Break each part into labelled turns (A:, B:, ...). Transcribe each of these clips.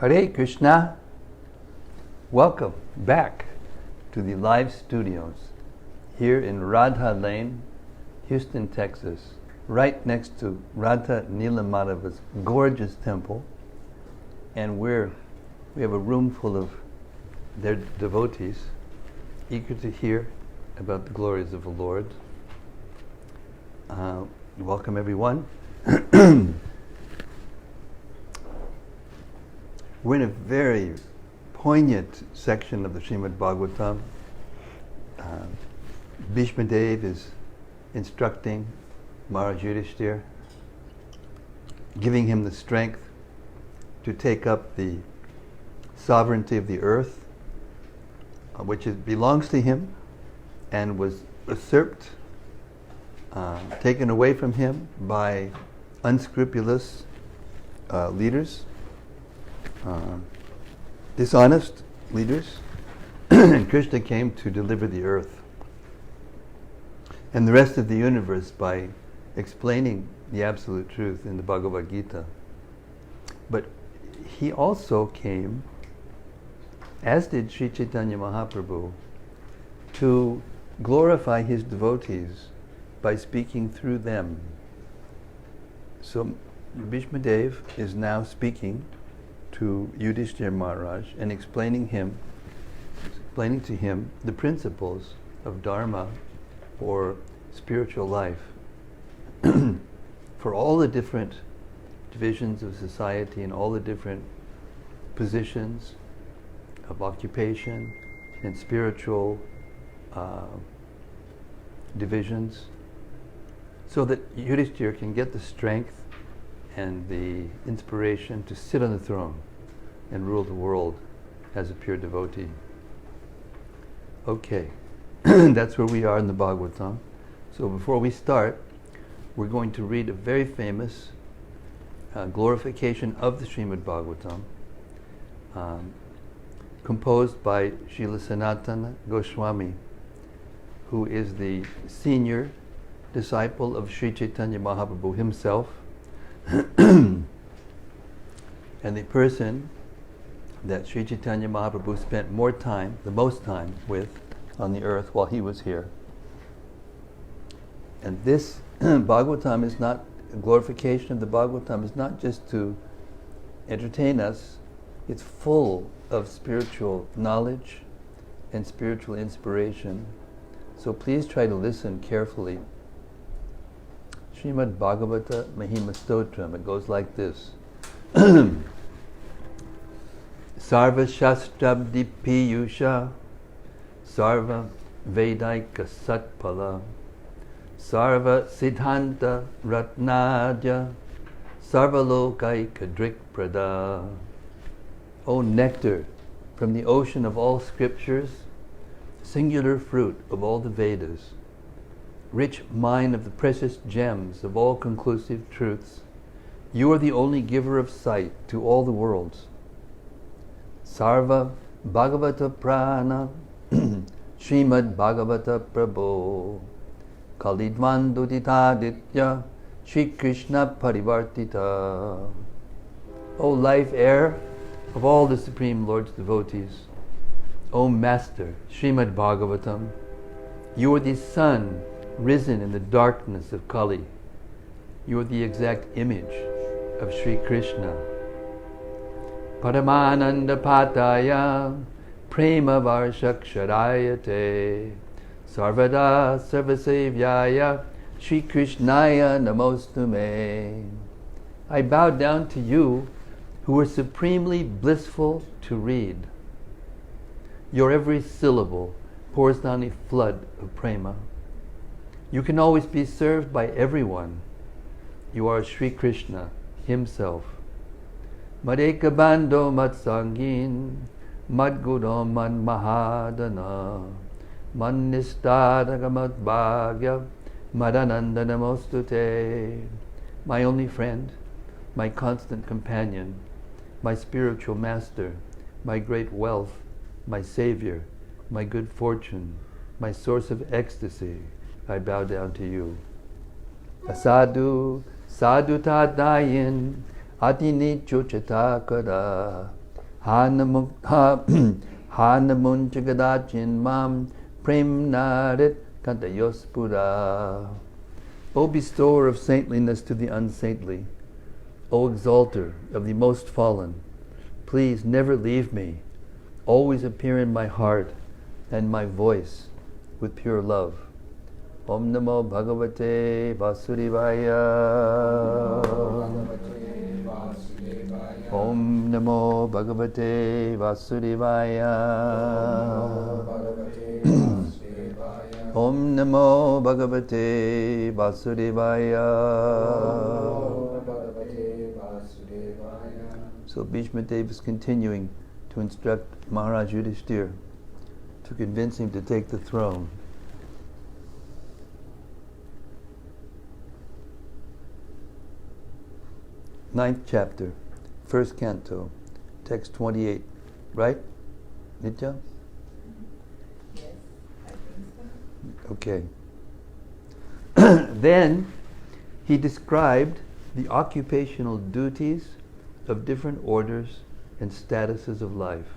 A: Hare Krishna. Welcome back to the live studios here in Radha Lane, Houston, Texas, right next to Radha Nilamadava's gorgeous temple. And we have a room full of their devotees eager to hear about the glories of the Lord. Welcome everyone. We're in a very poignant section of the Srimad-Bhagavatam. Bhismadeva is instructing Maharaj Yudhishthira, giving him the strength to take up the sovereignty of the earth, which belongs to him and was usurped, taken away from him by unscrupulous leaders, dishonest leaders. And Krishna came to deliver the earth and the rest of the universe by explaining the absolute truth in the Bhagavad Gita. But he also came, as did Sri Chaitanya Mahaprabhu, to glorify his devotees by speaking through them. So Bhismadeva is now speaking to Yudhishthira Maharaj and explaining to him the principles of Dharma or spiritual life for all the different divisions of society and all the different positions of occupation and spiritual divisions, so that Yudhishthira can get the strength and the inspiration to sit on the throne and rule the world as a pure devotee. Okay, that's where we are in the Bhagavatam. So before we start, we're going to read a very famous glorification of the Srimad-Bhagavatam, composed by Srila Sanatana Goswami, who is the senior disciple of Sri Chaitanya Mahaprabhu himself, and the person that Sri Chaitanya Mahaprabhu spent the most time with on the earth while he was here. And this Bhagavatam is not, a glorification of the Bhagavatam is not just to entertain us, it's full of spiritual knowledge and spiritual inspiration. So please try to listen carefully. Srimad-Bhagavata Mahima Stotram, it goes like this. Sarva Shastrabdi Piyusha Sarva Vedaika Satpala Sarva Siddhanta Ratnadya Sarva Lokaika Drikprada. O nectar from the ocean of all scriptures, singular fruit of all the Vedas, rich mine of the precious gems of all conclusive truths, you are the only giver of sight to all the worlds. Sarva Bhagavata Prana Srimad Bhagavata Prabhu Kalidvan Duditaditya Shri Krishna Parivartita. O life air of all the Supreme Lord's devotees, O Master Srimad Bhagavatam, you are the sun risen in the darkness of Kali. You are the exact image of Sri Krishna. Paramananda Pataya Prema Varshaksharayate Sarvada Sarvasevyaya Shri Krishnaya Namostume. I bow down to you who are supremely blissful to read. Your every syllable pours down a flood of prema. You can always be served by everyone. You are Sri Krishna himself. Madeka Bando Matsangin Madgudam Man Mahadana Manistadagamad Bhagya Madananda Namostute. My only friend, my constant companion, my spiritual master, my great wealth, my savior, my good fortune, my source of ecstasy, I bow down to you. Asadu, sadhu tadayin, adini chuchatakara, Hanamun Jagadachin Mam Prem Narit Kantayospura. O bestower of saintliness to the unsaintly, O exalter of the most fallen, please never leave me. Always appear in my heart and my voice with pure love. Om Namo Bhagavate Vasudevaya. Om Namo Bhagavate Vasudevaya. Om Namo Bhagavate Vasudevaya. So Bhismadeva is continuing to instruct Maharaj Yudhishthira to convince him to take the throne. Ninth chapter, first canto, text 28. Right, Nitya?
B: Yes, I think so.
A: Okay. Then he described the occupational duties of different orders and statuses of life,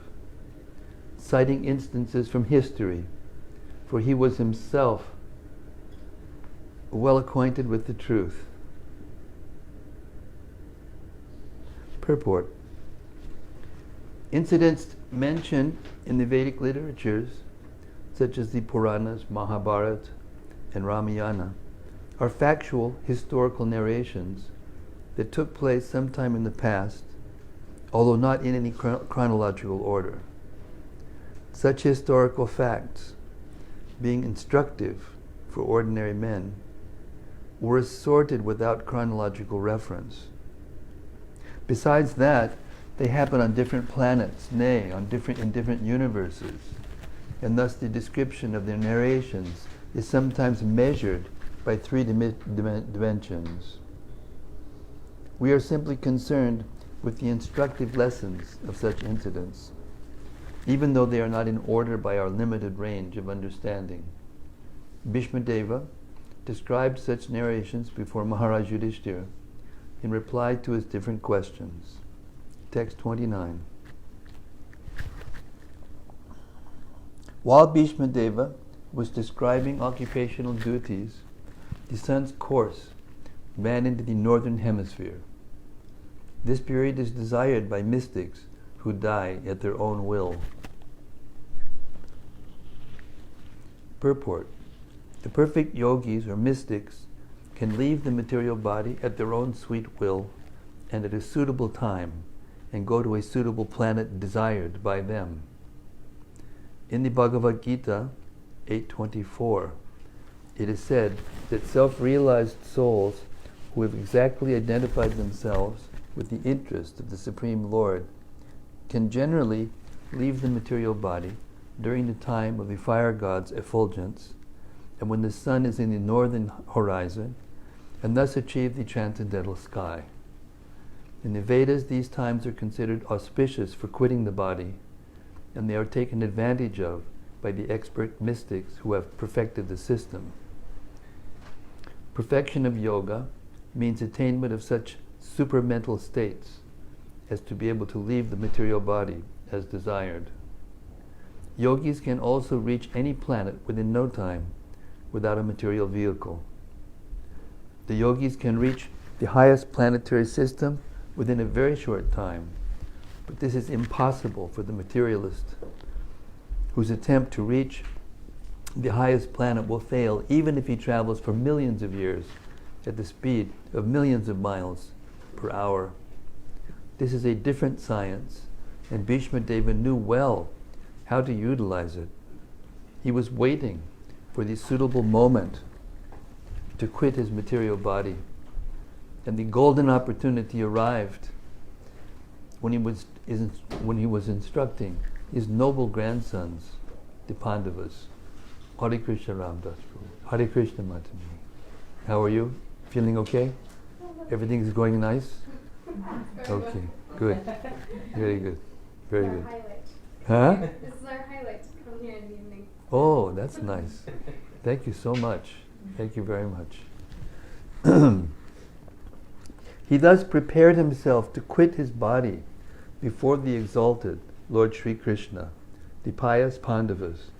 A: citing instances from history, for he was himself well acquainted with the truth. Purport. Incidents mentioned in the Vedic literatures, such as the Puranas, Mahabharata, and Ramayana, are factual historical narrations that took place sometime in the past, although not in any chronological order. Such historical facts, being instructive for ordinary men, were assorted without chronological reference. Besides that, they happen on different planets, nay, in different universes, and thus the description of their narrations is sometimes measured by three dimensions. We are simply concerned with the instructive lessons of such incidents, even though they are not in order by our limited range of understanding. Bhismadeva described such narrations before Maharaj Yudhishthira in reply to his different questions. Text 29. While Bhismadeva was describing occupational duties, the sun's course ran into the northern hemisphere. This period is desired by mystics who die at their own will. Purport. The perfect yogis or mystics can leave the material body at their own sweet will and at a suitable time and go to a suitable planet desired by them. In the Bhagavad Gita 8:24, it is said that self-realized souls who have exactly identified themselves with the interest of the Supreme Lord can generally leave the material body during the time of the fire god's effulgence and when the sun is in the northern horizon, and thus achieve the transcendental sky. In the Vedas, these times are considered auspicious for quitting the body, and they are taken advantage of by the expert mystics who have perfected the system. Perfection of yoga means attainment of such supermental states as to be able to leave the material body as desired. Yogis can also reach any planet within no time without a material vehicle. The yogis can reach the highest planetary system within a very short time, but this is impossible for the materialist, whose attempt to reach the highest planet will fail even if he travels for millions of years at the speed of millions of miles per hour. This is a different science, and Bhismadeva knew well how to utilize it. He was waiting for the suitable moment to quit his material body, and the golden opportunity arrived when he was instructing his noble grandsons, the Pandavas. Hare Krishna Ramdas Prabhu. Hare Krishna Mataji. How are you? Feeling okay? Everything is going nice? Okay, good. Very good. Very good. Huh?
B: This is our highlight to come here in the evening.
A: Oh, that's nice. Thank you so much. Thank you very much. He thus prepared himself to quit his body before the exalted Lord Sri Krishna, the pious Pandavas,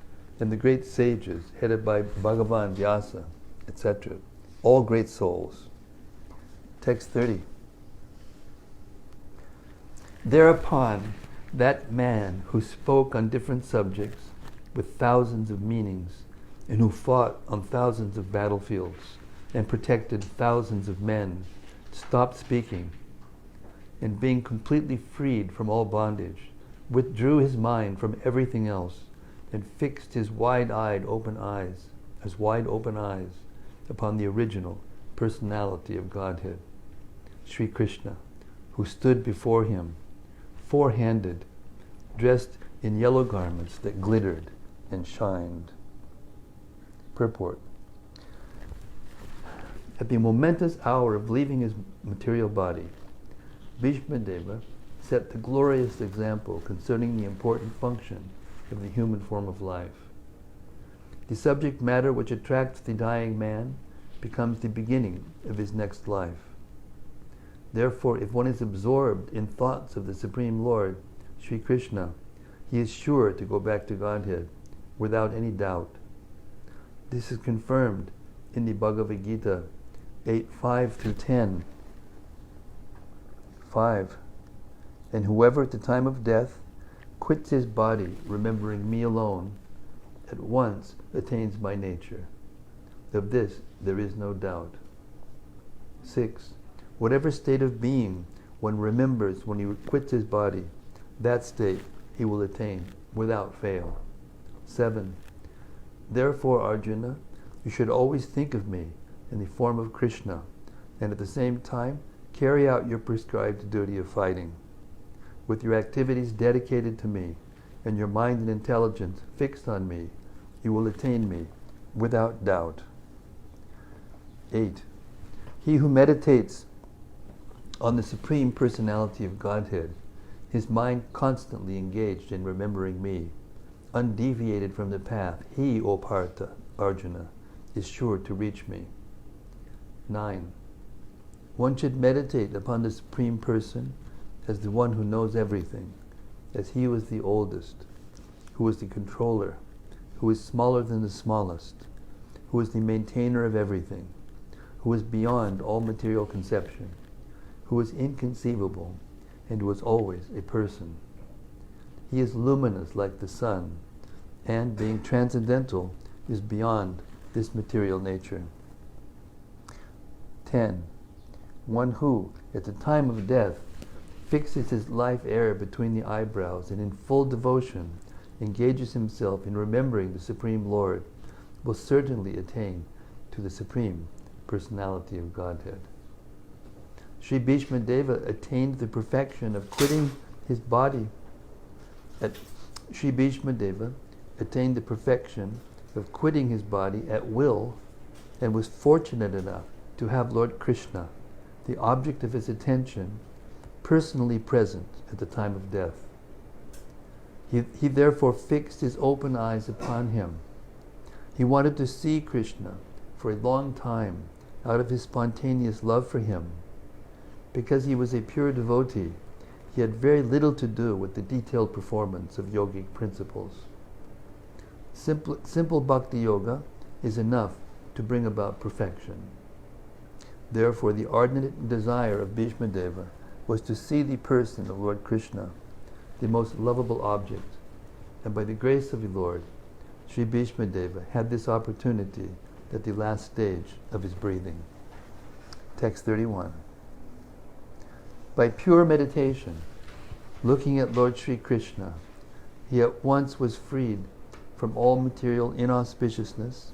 A: and the great sages headed by Bhagavan Vyasa, etc., all great souls. Text 30. Thereupon, that man who spoke on different subjects with thousands of meanings, and who fought on thousands of battlefields, and protected thousands of men, stopped speaking, and being completely freed from all bondage, withdrew his mind from everything else, and fixed his wide-eyed open eyes, as wide open eyes, upon the original personality of Godhead, Sri Krishna, who stood before him, four-handed, dressed in yellow garments that glittered and shined. Purport. At the momentous hour of leaving his material body, Bhismadeva set the glorious example concerning the important function of the human form of life. The subject matter which attracts the dying man becomes the beginning of his next life. Therefore, if one is absorbed in thoughts of the Supreme Lord, Sri Krishna, he is sure to go back to Godhead without any doubt. This is confirmed in the Bhagavad Gita 8:5-10. 5. And whoever at the time of death quits his body, remembering me alone, at once attains my nature. Of this there is no doubt. 6. Whatever state of being one remembers when he quits his body, that state he will attain without fail. 7. Therefore, Arjuna, you should always think of me in the form of Krishna, and at the same time carry out your prescribed duty of fighting. With your activities dedicated to me, and your mind and intelligence fixed on me, you will attain me without doubt. 8. He who meditates on the Supreme Personality of Godhead, his mind constantly engaged in remembering me, undeviated from the path, he, O Partha, Arjuna, is sure to reach me. 9. One should meditate upon the Supreme Person as the one who knows everything, as he who is the oldest, who is the controller, who is smaller than the smallest, who is the maintainer of everything, who is beyond all material conception, who is inconceivable, and who is always a person. He is luminous like the sun, and being transcendental, is beyond this material nature. 10. One who, at the time of death, fixes his life air between the eyebrows and in full devotion engages himself in remembering the Supreme Lord, will certainly attain to the Supreme Personality of Godhead. Sri Bhismadeva attained the perfection of quitting his body. Sri Bhismadeva attained the perfection of quitting his body at will, and was fortunate enough to have Lord Krishna, the object of his attention, personally present at the time of death. He therefore fixed his open eyes upon him. He wanted to see Krishna for a long time out of his spontaneous love for him. Because he was a pure devotee, he had very little to do with the detailed performance of yogic principles. Simple bhakti yoga is enough to bring about perfection. Therefore, the ardent desire of Bhismadeva was to see the person of Lord Krishna, the most lovable object, and by the grace of the Lord, Sri Bhismadeva had this opportunity at the last stage of his breathing. Text 31. By pure meditation, looking at Lord Sri Krishna, he at once was freed from all material inauspiciousness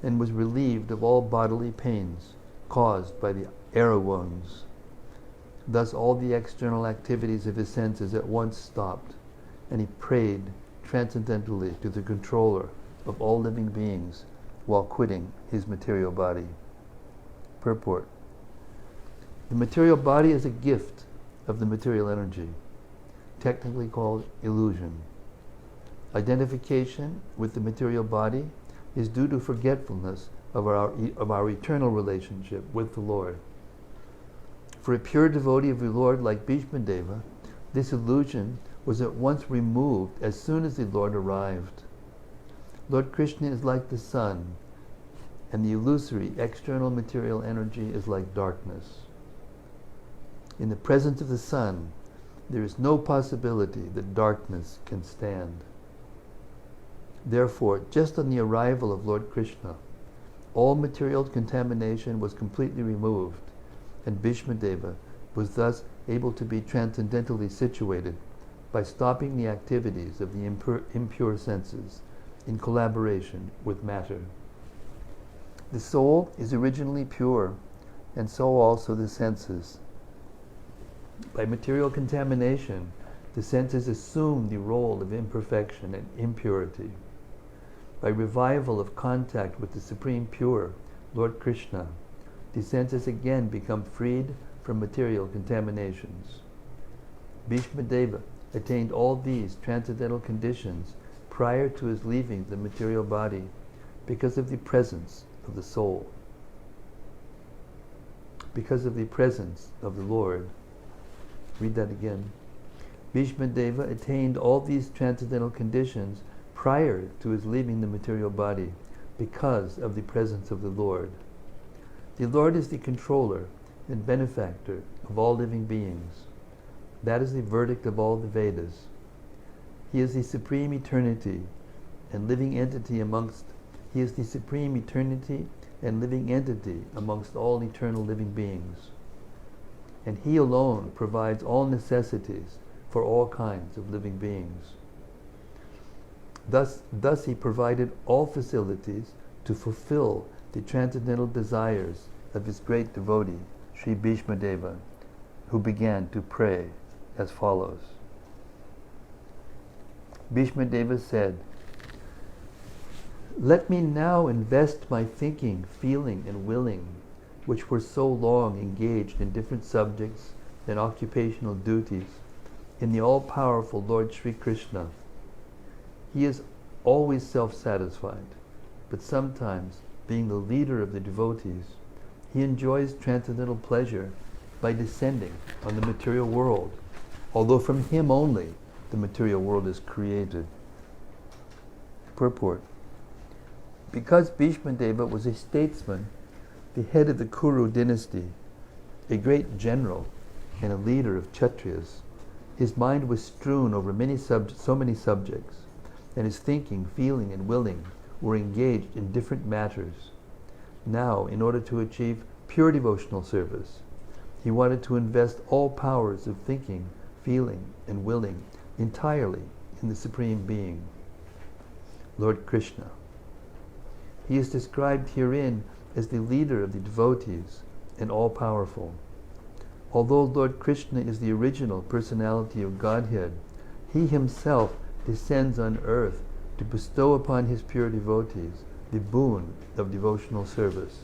A: and was relieved of all bodily pains caused by the arrow wounds. Thus all the external activities of his senses at once stopped, and he prayed transcendentally to the controller of all living beings while quitting his material body. Purport. The material body is a gift of the material energy, technically called illusion. Identification with the material body is due to forgetfulness of our eternal relationship with the Lord. For a pure devotee of the Lord like Bhismadeva, This illusion was at once removed as soon as the Lord arrived. Lord Krishna is like the sun, and the illusory external material energy is like darkness. In the presence of the sun, there is no possibility that darkness can stand. Therefore, just on the arrival of Lord Krishna, all material contamination was completely removed, and Bhismadeva was thus able to be transcendentally situated by stopping the activities of the impure senses in collaboration with matter. The soul is originally pure, and so also the senses. By material contamination, the senses assume the role of imperfection and impurity. By revival of contact with the Supreme Pure, Lord Krishna, the senses again become freed from material contaminations. Bhismadeva attained all these transcendental conditions prior to his leaving the material body because of the presence of the soul. Because of the presence of the Lord. Read that again. Bhismadeva attained all these transcendental conditions prior to his leaving the material body because of the presence of the Lord. The Lord is the controller and benefactor of all living beings. That is the verdict of all the Vedas. He is the supreme eternity and living entity amongst all eternal living beings. And He alone provides all necessities for all kinds of living beings. Thus He provided all facilities to fulfill the transcendental desires of His great devotee, Sri Bhismadeva, who began to pray as follows. Bhismadeva said, "Let me now invest my thinking, feeling, and willing, which were so long engaged in different subjects and occupational duties, in the all-powerful Lord Sri Krishna. He is always self-satisfied, but sometimes, being the leader of the devotees, He enjoys transcendental pleasure by descending on the material world, although from Him only the material world is created." Purport. Because Bhismadeva was a statesman, the head of the Kuru dynasty, a great general, and a leader of Kshatriyas, his mind was strewn over so many subjects, and his thinking, feeling, and willing were engaged in different matters. Now, in order to achieve pure devotional service, he wanted to invest all powers of thinking, feeling, and willing entirely in the Supreme Being, Lord Krishna. He is described herein as the leader of the devotees and all-powerful. Although Lord Krishna is the original personality of Godhead, He Himself descends on earth to bestow upon His pure devotees the boon of devotional service.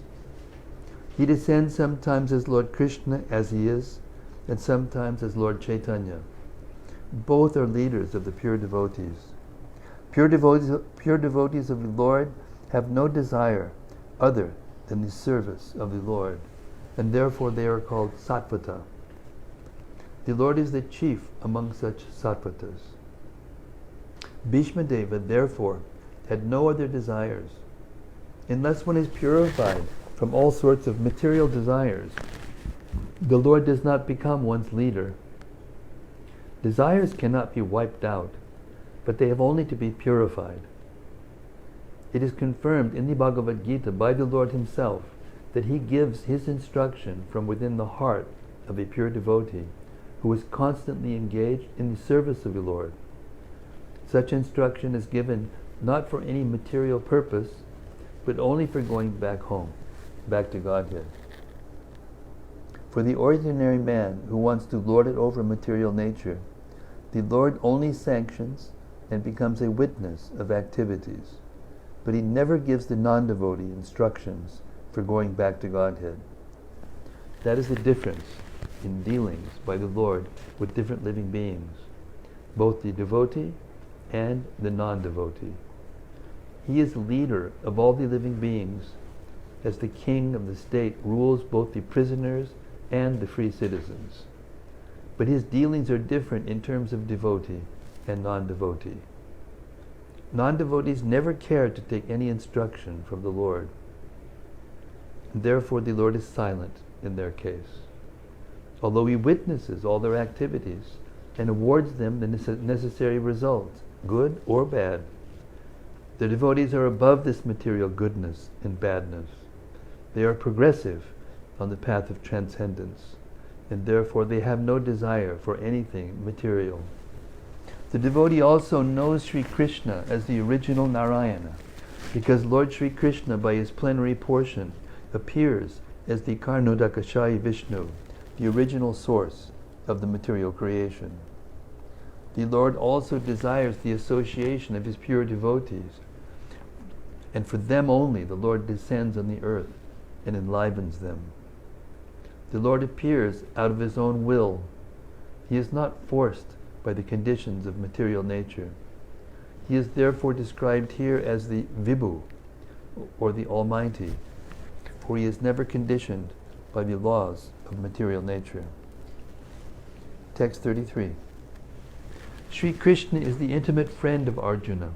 A: He descends sometimes as Lord Krishna as He is, and sometimes as Lord Chaitanya. Both are leaders of the pure devotees. Pure devotees of the Lord have no desire other than the service of the Lord, and therefore they are called sattvata. The Lord is the chief among such sattvatas. Bhismadeva, therefore, had no other desires. Unless one is purified from all sorts of material desires, the Lord does not become one's leader. Desires cannot be wiped out, but they have only to be purified. It is confirmed in the Bhagavad Gita by the Lord Himself that He gives His instruction from within the heart of a pure devotee who is constantly engaged in the service of the Lord. Such instruction is given not for any material purpose, but only for going back home, back to Godhead. For the ordinary man who wants to lord it over material nature, the Lord only sanctions and becomes a witness of activities, but He never gives the non-devotee instructions for going back to Godhead. That is the difference in dealings by the Lord with different living beings, both the devotee and the non-devotee. He is leader of all the living beings, as the king of the state rules both the prisoners and the free citizens. but his dealings are different in terms of devotee and non-devotee. Non-devotees never care to take any instruction from the Lord. Therefore, the Lord is silent in their case, although he witnesses all their activities and awards them the necessary results, good or bad. The devotees are above this material goodness and badness. They are progressive on the path of transcendence, and therefore they have no desire for anything material. The devotee also knows Sri Krishna as the original Narayana, because Lord Sri Krishna, by his plenary portion, appears as the Karnodakashayi Vishnu, the original source of the material creation. The Lord also desires the association of his pure devotees, and for them only the Lord descends on the earth and enlivens them. The Lord appears out of his own will. He is not forced by the conditions of material nature. He is therefore described here as the Vibhu, or the Almighty, for he is never conditioned by the laws of material nature. Text 33. Sri Krishna is the intimate friend of Arjuna.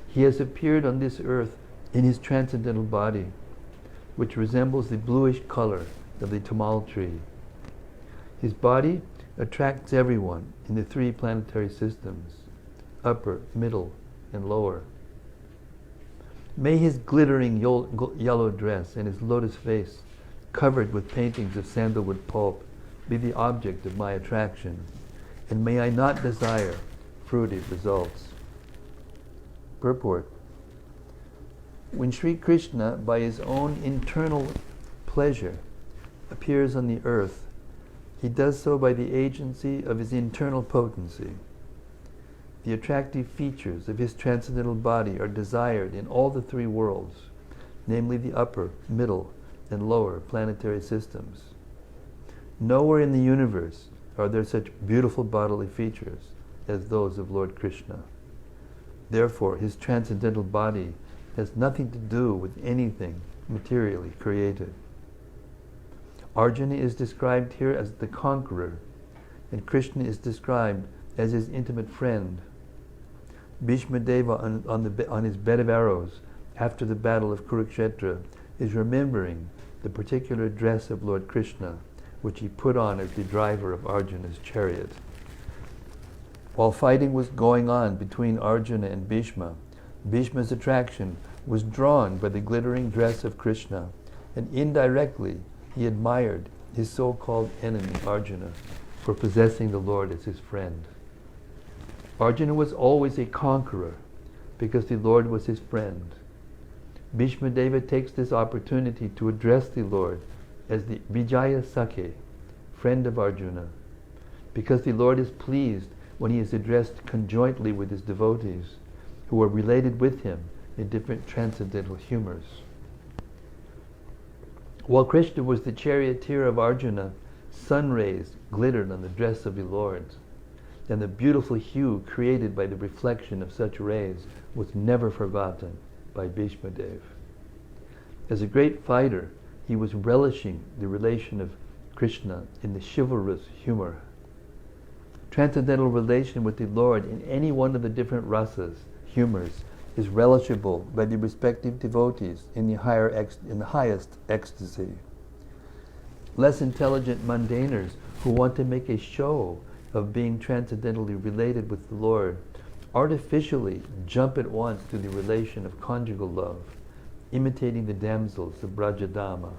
A: He has appeared on this earth in his transcendental body, which resembles the bluish color of the tamal tree. His body attracts everyone in the three planetary systems, upper, middle, and lower. May his glittering yellow dress and his lotus face, covered with paintings of sandalwood pulp, be the object of my attraction, and may I not desire fruitive results. Purport. When Sri Krishna, by his own internal pleasure, appears on the earth, he does so by the agency of his internal potency. The attractive features of his transcendental body are desired in all the three worlds, namely the upper, middle, and lower planetary systems. Nowhere in the universe are there such beautiful bodily features as those of Lord Krishna. Therefore, his transcendental body has nothing to do with anything materially created. Arjuna is described here as the conqueror, and Krishna is described as his intimate friend. Bhismadeva on his bed of arrows after the battle of Kurukshetra is remembering the particular dress of Lord Krishna, which he put on as the driver of Arjuna's chariot. While fighting was going on between Arjuna and Bhishma, Bhishma's attraction was drawn by the glittering dress of Krishna, and indirectly he admired his so-called enemy Arjuna for possessing the Lord as his friend. Arjuna was always a conqueror because the Lord was his friend. Bhismadeva takes this opportunity to address the Lord as the Vijaya Sakhe, friend of Arjuna, because the Lord is pleased when he is addressed conjointly with his devotees, who are related with him in different transcendental humors. While Krishna was the charioteer of Arjuna, sun rays glittered on the dress of the Lord, and the beautiful hue created by the reflection of such rays was never forgotten by Bhismadeva. As a great fighter, he was relishing the relation of Krishna in the chivalrous humor. Transcendental relation with the Lord in any one of the different rasas, humors, is relishable by the respective devotees in the highest ecstasy. Less intelligent mundaners who want to make a show of being transcendentally related with the Lord artificially jump at once to the relation of conjugal love, imitating the damsels of Brajadama.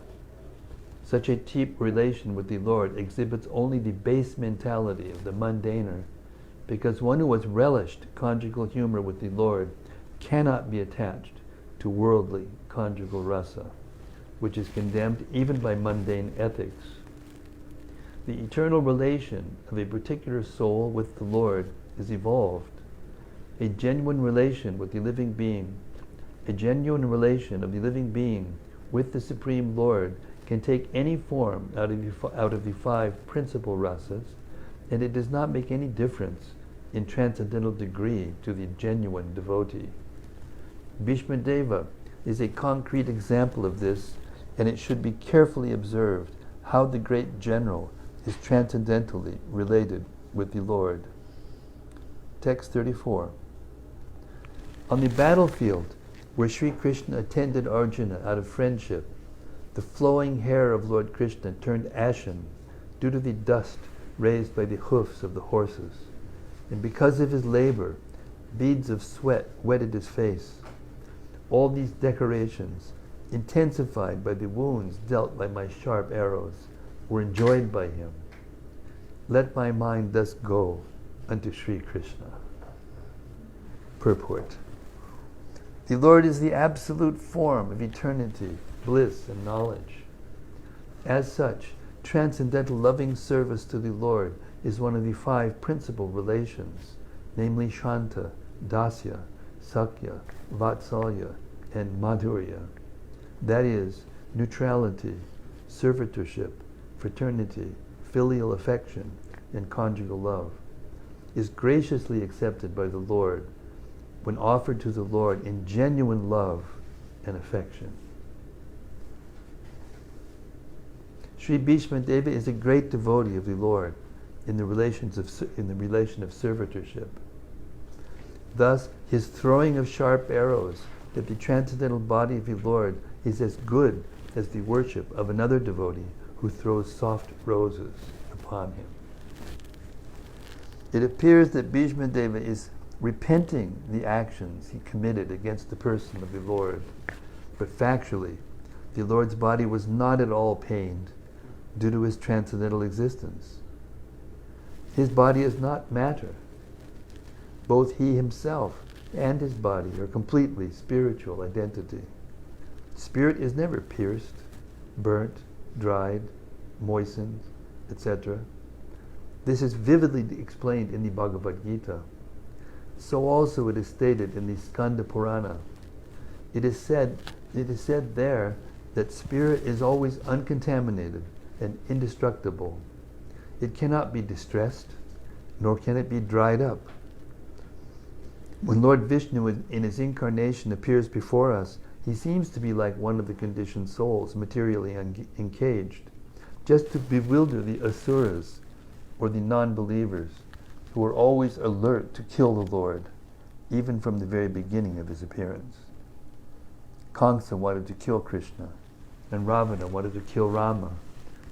A: Such a cheap relation with the Lord exhibits only the base mentality of the mundaner, because one who has relished conjugal humor with the Lord cannot be attached to worldly conjugal rasa, which is condemned even by mundane ethics. The eternal relation of a particular soul with the Lord is evolved. A genuine relation with the living being, a genuine relation of the living being with the Supreme Lord can take any form out of the five principal rasas, and it does not make any difference in transcendental degree to the genuine devotee. Bhismadeva is a concrete example of this, and it should be carefully observed how the great general is transcendentally related with the Lord. Text 34. On the battlefield, where Sri Krishna attended Arjuna out of friendship, the flowing hair of Lord Krishna turned ashen due to the dust raised by the hoofs of the horses, and because of his labor, beads of sweat wetted his face. All these decorations, intensified by the wounds dealt by my sharp arrows, were enjoyed by him. Let my mind thus go unto Sri Krishna. Purport. The Lord is the absolute form of eternity, bliss, and knowledge. As such, transcendental loving service to the Lord is one of the 5 principal relations, namely Shanta, Dasya, Sakya, Vatsalya, and Madhurya. That is, neutrality, servitorship, fraternity, filial affection, and conjugal love, is graciously accepted by the Lord when offered to the Lord in genuine love and affection. Sri Bhismadeva is a great devotee of the Lord in the relation of servitorship. Thus, his throwing of sharp arrows at the transcendental body of the Lord is as good as the worship of another devotee who throws soft roses upon him. It appears that Bhismadeva is repenting the actions he committed against the person of the Lord, but factually, the Lord's body was not at all pained due to his transcendental existence. His body is not matter. Both he himself and his body are completely spiritual identity. Spirit is never pierced, burnt, dried, moistened, etc. This is vividly explained in the Bhagavad Gita. So also it is stated in the Skanda Purana. It is said there that spirit is always uncontaminated and indestructible. It cannot be distressed, nor can it be dried up. When Lord Vishnu in his incarnation appears before us, he seems to be like one of the conditioned souls, materially encaged, just to bewilder the asuras, or the non-believers, who are always alert to kill the Lord, even from the very beginning of his appearance. Kamsa wanted to kill Krishna, and Ravana wanted to kill Rama,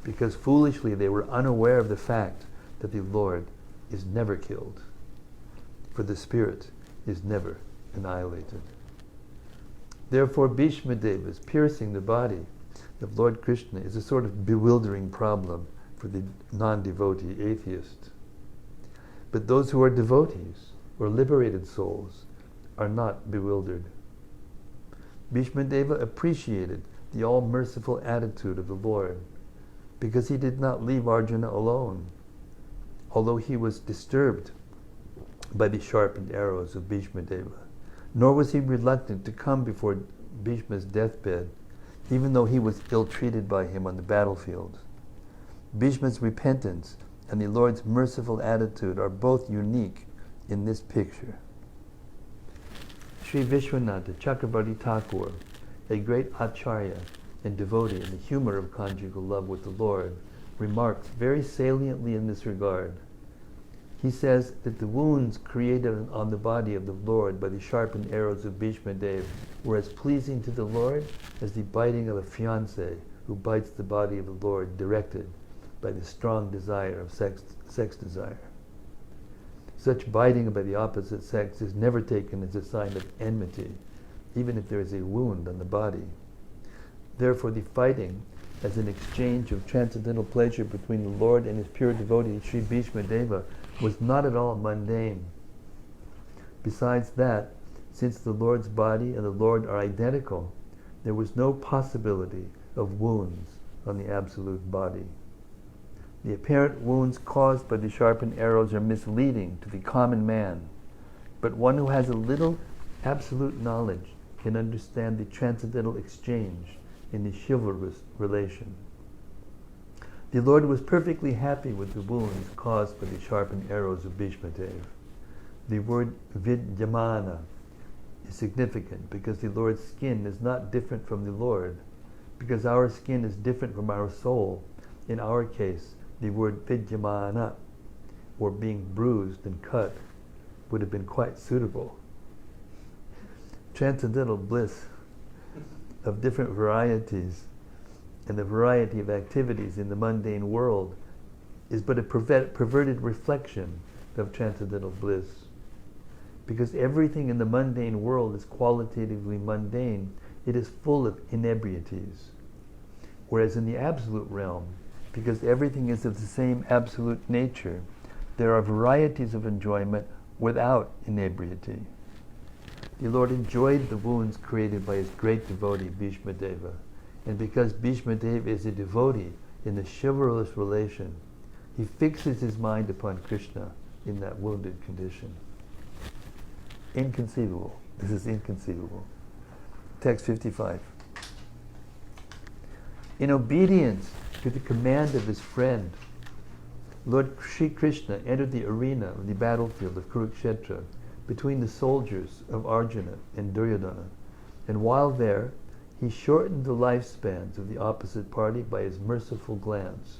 A: because foolishly they were unaware of the fact that the Lord is never killed, for the spirit is never annihilated. Therefore, Bhismadeva's piercing the body of Lord Krishna is a sort of bewildering problem for the non-devotee atheist. But those who are devotees or liberated souls are not bewildered. Bhismadeva appreciated the all-merciful attitude of the Lord because he did not leave Arjuna alone, although he was disturbed by the sharpened arrows of Bhismadeva. Nor was he reluctant to come before Bhishma's deathbed, even though he was ill-treated by him on the battlefield. Bhishma's repentance and the Lord's merciful attitude are both unique in this picture. Sri Vishwanatha Chakrabarti Thakur, a great acharya and devotee in the humor of conjugal love with the Lord, remarks very saliently in this regard. He says that the wounds created on the body of the Lord by the sharpened arrows of Bhismadeva were as pleasing to the Lord as the biting of a fiancé who bites the body of the Lord directed by the strong desire of sex desire. Such biting by the opposite sex is never taken as a sign of enmity, even if there is a wound on the body. Therefore, the fighting as an exchange of transcendental pleasure between the Lord and his pure devotee, Sri Bhismadeva, was not at all mundane. Besides that, since the Lord's body and the Lord are identical, there was no possibility of wounds on the absolute body. The apparent wounds caused by the sharpened arrows are misleading to the common man, but one who has a little absolute knowledge can understand the transcendental exchange in the chivalrous relation. The Lord was perfectly happy with the wounds caused by the sharpened arrows of Bhismadeva. The word vidyamana is significant because the Lord's skin is not different from the Lord. Because our skin is different from our soul, in our case, the word vidyamana, or being bruised and cut, would have been quite suitable. Transcendental bliss of different varieties and the variety of activities in the mundane world is but a perverted reflection of transcendental bliss. Because everything in the mundane world is qualitatively mundane, it is full of inebrieties. Whereas in the absolute realm, because everything is of the same absolute nature, there are varieties of enjoyment without inebriety. The Lord enjoyed the wounds created by his great devotee, Bhismadeva. And because Bhismadeva is a devotee in the chivalrous relation, he fixes his mind upon Krishna in that wounded condition. Inconceivable. This is inconceivable. Text 55. In obedience to the command of his friend, Lord Sri Krishna entered the arena of the battlefield of Kurukshetra between the soldiers of Arjuna and Duryodhana, and while there, he shortened the lifespans of the opposite party by his merciful glance.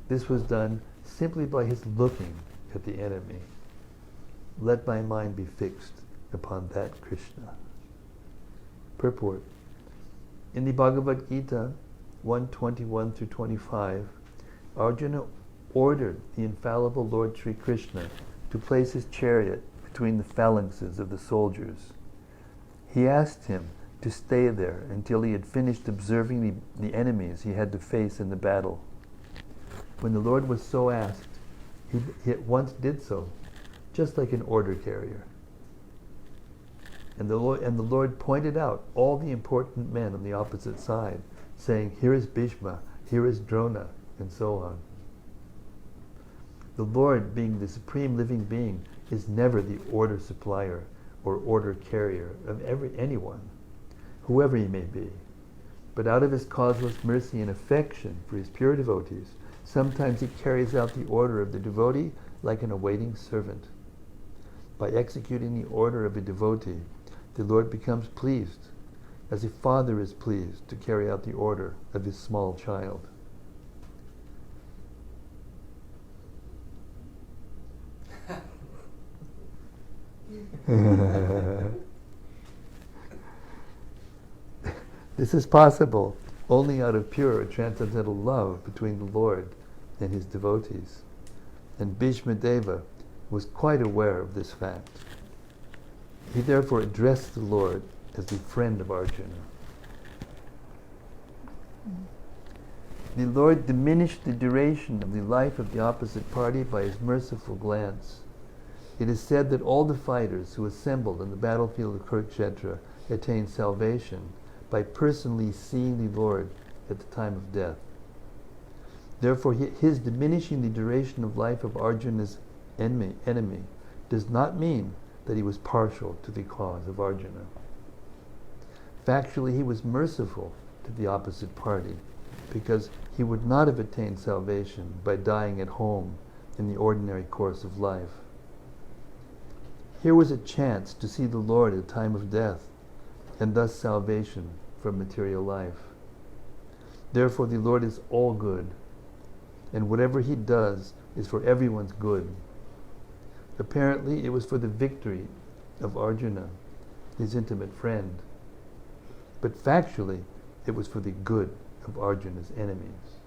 A: This was done simply by his looking at the enemy. Let my mind be fixed upon that Krishna. Purport. In the Bhagavad Gita 1:21 through 25, Arjuna ordered the infallible Lord Sri Krishna to place his chariot between the phalanxes of the soldiers. He asked him to stay there until he had finished observing the enemies he had to face in the battle. When the Lord was so asked, he at once did so, just like an order carrier. And the Lord pointed out all the important men on the opposite side, saying, here is Bhishma, here is Drona, and so on. The Lord, being the supreme living being, is never the order supplier or order carrier of anyone, whoever he may be. But out of his causeless mercy and affection for his pure devotees, sometimes he carries out the order of the devotee like an awaiting servant. By executing the order of a devotee, the Lord becomes pleased, as a father is pleased to carry out the order of his small child. This is possible only out of pure transcendental love between the Lord and his devotees. And Bhismadeva was quite aware of this fact. He therefore addressed the Lord as the friend of Arjuna. The Lord diminished the duration of the life of the opposite party by his merciful glance. It is said that all the fighters who assembled on the battlefield of Kurukshetra attained salvation by personally seeing the Lord at the time of death. Therefore, his diminishing the duration of life of Arjuna's enemy does not mean that he was partial to the cause of Arjuna. Factually, he was merciful to the opposite party, because he would not have attained salvation by dying at home in the ordinary course of life. Here was a chance to see the Lord at the time of death, and thus salvation from material life. Therefore, the Lord is all good, and whatever he does is for everyone's good. Apparently, it was for the victory of Arjuna, his intimate friend. But factually, it was for the good of Arjuna's enemies.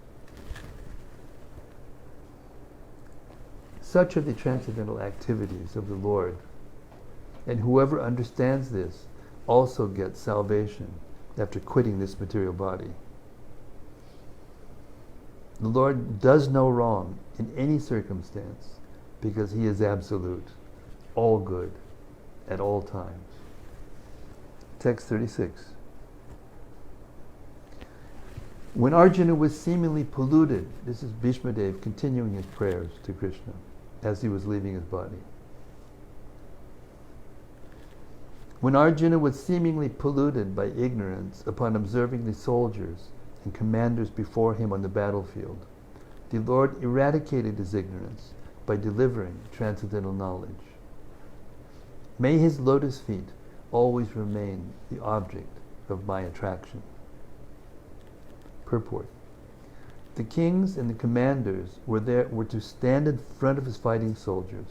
A: Such are the transcendental activities of the Lord. And whoever understands this also gets salvation after quitting this material body. The Lord does no wrong in any circumstance because he is absolute, all good, at all times. Text 36. When Arjuna was seemingly polluted, this is Bhismadeva continuing his prayers to Krishna as he was leaving his body. When Arjuna was seemingly polluted by ignorance upon observing the soldiers and commanders before him on the battlefield, the Lord eradicated his ignorance by delivering transcendental knowledge. May his lotus feet always remain the object of my attraction. Purport. The kings and the commanders were to stand in front of his fighting soldiers.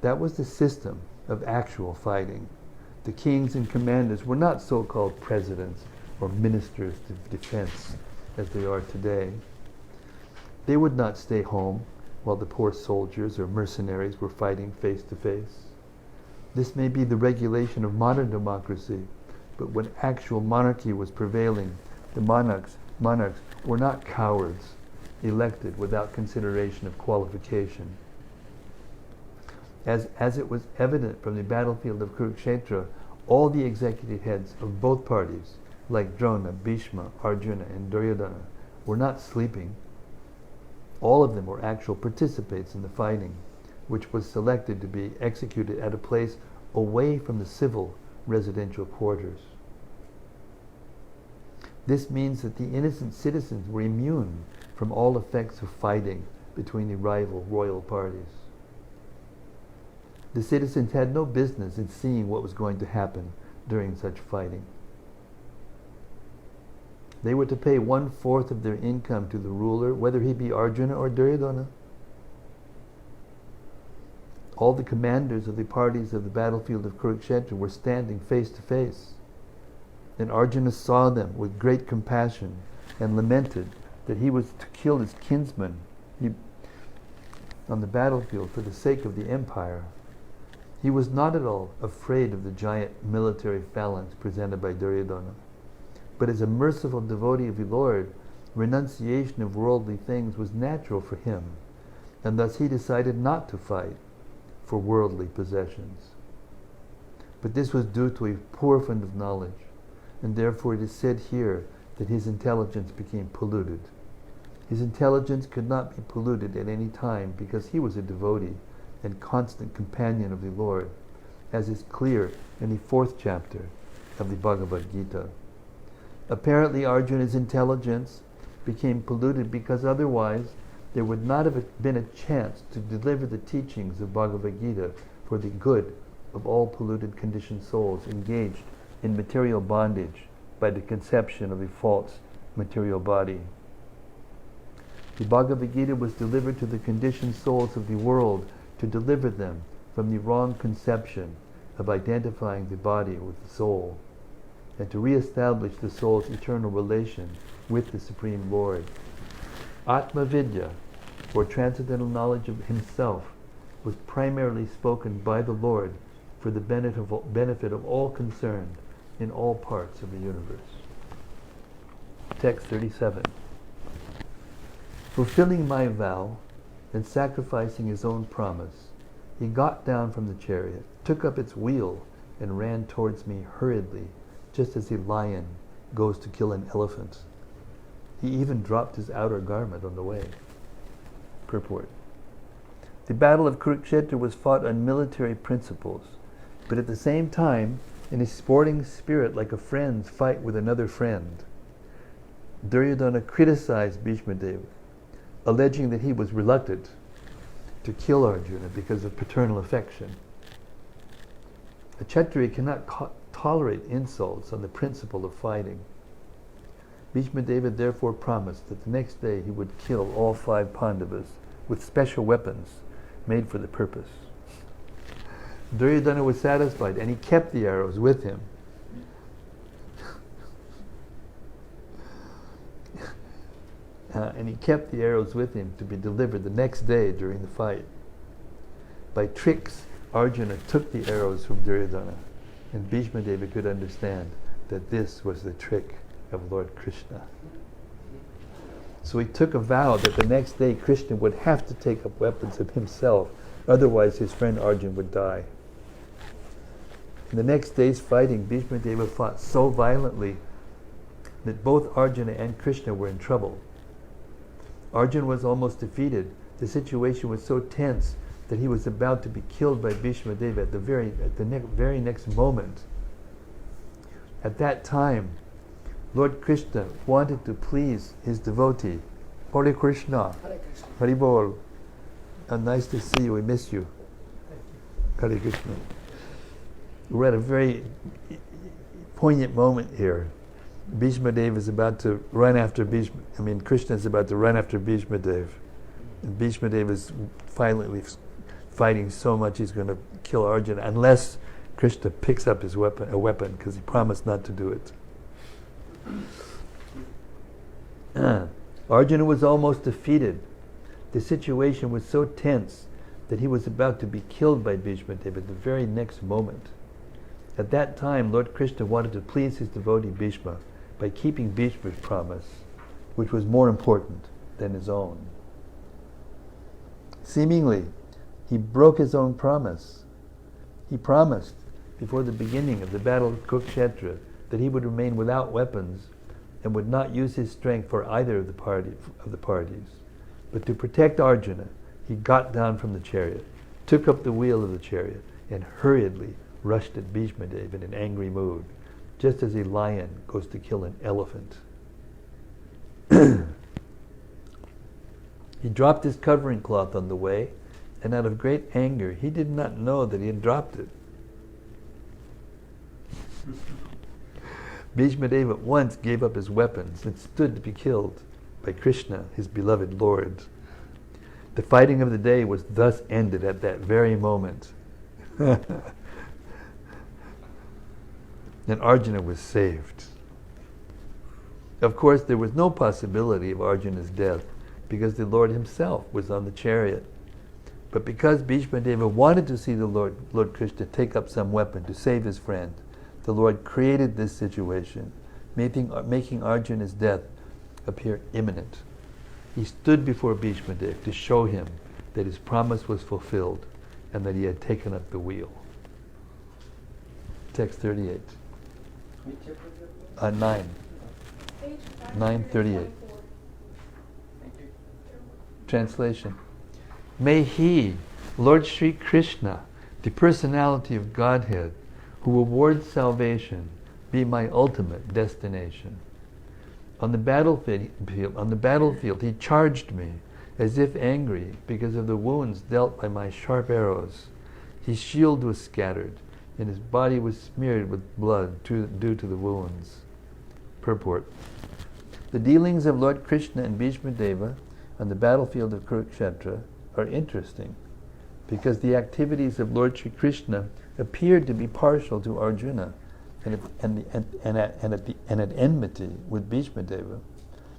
A: That was the system of actual fighting. The kings and commanders were not so-called presidents or ministers of defense as they are today. They would not stay home while the poor soldiers or mercenaries were fighting face to face. This may be the regulation of modern democracy, but when actual monarchy was prevailing, the monarchs were not cowards elected without consideration of qualification. As it was evident from the battlefield of Kurukshetra, all the executive heads of both parties, like Drona, Bhishma, Arjuna, and Duryodhana, were not sleeping. All of them were actual participants in the fighting, which was selected to be executed at a place away from the civil residential quarters. This means that the innocent citizens were immune from all effects of fighting between the rival royal parties. The citizens had no business in seeing what was going to happen during such fighting. They were to pay 1/4 of their income to the ruler, whether he be Arjuna or Duryodhana. All the commanders of the parties of the battlefield of Kurukshetra were standing face to face. And Arjuna saw them with great compassion and lamented that he was to kill his kinsman on the battlefield for the sake of the empire. He was not at all afraid of the giant military phalanx presented by Duryodhana. But as a merciful devotee of the Lord, renunciation of worldly things was natural for him, and thus he decided not to fight for worldly possessions. But this was due to a poor fund of knowledge, and therefore it is said here that his intelligence became polluted. His intelligence could not be polluted at any time because he was a devotee and constant companion of the Lord, as is clear in the 4th chapter of the Bhagavad Gita. Apparently Arjuna's intelligence became polluted because otherwise there would not have been a chance to deliver the teachings of Bhagavad Gita for the good of all polluted conditioned souls engaged in material bondage by the conception of a false material body. The Bhagavad Gita was delivered to the conditioned souls of the world to deliver them from the wrong conception of identifying the body with the soul, and to re-establish the soul's eternal relation with the Supreme Lord. Atma Vidya, or transcendental knowledge of himself, was primarily spoken by the Lord for the benefit of all concerned in all parts of the universe. Text 37. Fulfilling my vow and sacrificing his own promise, he got down from the chariot, took up its wheel, and ran towards me hurriedly, just as a lion goes to kill an elephant. He even dropped his outer garment on the way. Purport. The battle of Kurukshetra was fought on military principles, but at the same time, in a sporting spirit like a friend's fight with another friend. Duryodhana criticized Bhismadeva, alleging that he was reluctant to kill Arjuna because of paternal affection. A Kshatriya cannot tolerate insults on the principle of fighting. Bhismadeva therefore promised that the next day he would kill all 5 Pandavas with special weapons made for the purpose. Duryodhana was satisfied and he kept the arrows with him. And he kept the arrows with him to be delivered the next day during the fight. By tricks, Arjuna took the arrows from Duryodhana, and Bhismadeva could understand that this was the trick of Lord Krishna. So he took a vow that the next day Krishna would have to take up weapons of himself, otherwise his friend Arjuna would die. In the next day's fighting, Bhismadeva fought so violently that both Arjuna and Krishna were in trouble. Arjuna was almost defeated. The situation was so tense that he was about to be killed by Bhismadeva at the very next moment. At that time, Lord Krishna wanted to please his devotee. Hare Krishna. Hare Bol. Nice to see you. We miss you. Hare Krishna. We're at a very poignant moment here. Bhismadeva is about to run after Krishna is about to run after Bhismadeva. And Bhismadeva is violently fighting so much he's going to kill Arjuna unless Krishna picks up a weapon, because he promised not to do it. Arjuna was almost defeated. The situation was so tense that he was about to be killed by Bhismadeva at the very next moment. At that time, Lord Krishna wanted to please his devotee Bhishma by keeping Bhishma's promise, which was more important than his own. Seemingly, he broke his own promise. He promised before the beginning of the battle of Kurukshetra that he would remain without weapons and would not use his strength for either of the parties. But to protect Arjuna, he got down from the chariot, took up the wheel of the chariot, and hurriedly rushed at Bhismadeva in an angry mood, just as a lion goes to kill an elephant. He dropped his covering cloth on the way, and out of great anger, he did not know that he had dropped it. Bhismadeva at once gave up his weapons and stood to be killed by Krishna, his beloved Lord. The fighting of the day was thus ended at that very moment. And Arjuna was saved. Of course, there was no possibility of Arjuna's death because the Lord himself was on the chariot. But because Bhismadeva wanted to see the Lord Krishna take up some weapon to save his friend, the Lord created this situation, making Arjuna's death appear imminent. He stood before Bhismadeva to show him that his promise was fulfilled and that he had taken up the wheel. Text 38. 9. 9:38. Translation. May He, Lord Sri Krishna, the personality of Godhead, who awards salvation, be my ultimate destination. On the battlefield, he charged me, as if angry because of the wounds dealt by my sharp arrows. His shield was scattered, and his body was smeared with blood due to the wounds. Purport. The dealings of Lord Krishna and Bhismadeva on the battlefield of Kurukshetra are interesting because the activities of Lord Sri Krishna appeared to be partial to Arjuna and at enmity with Bhismadeva.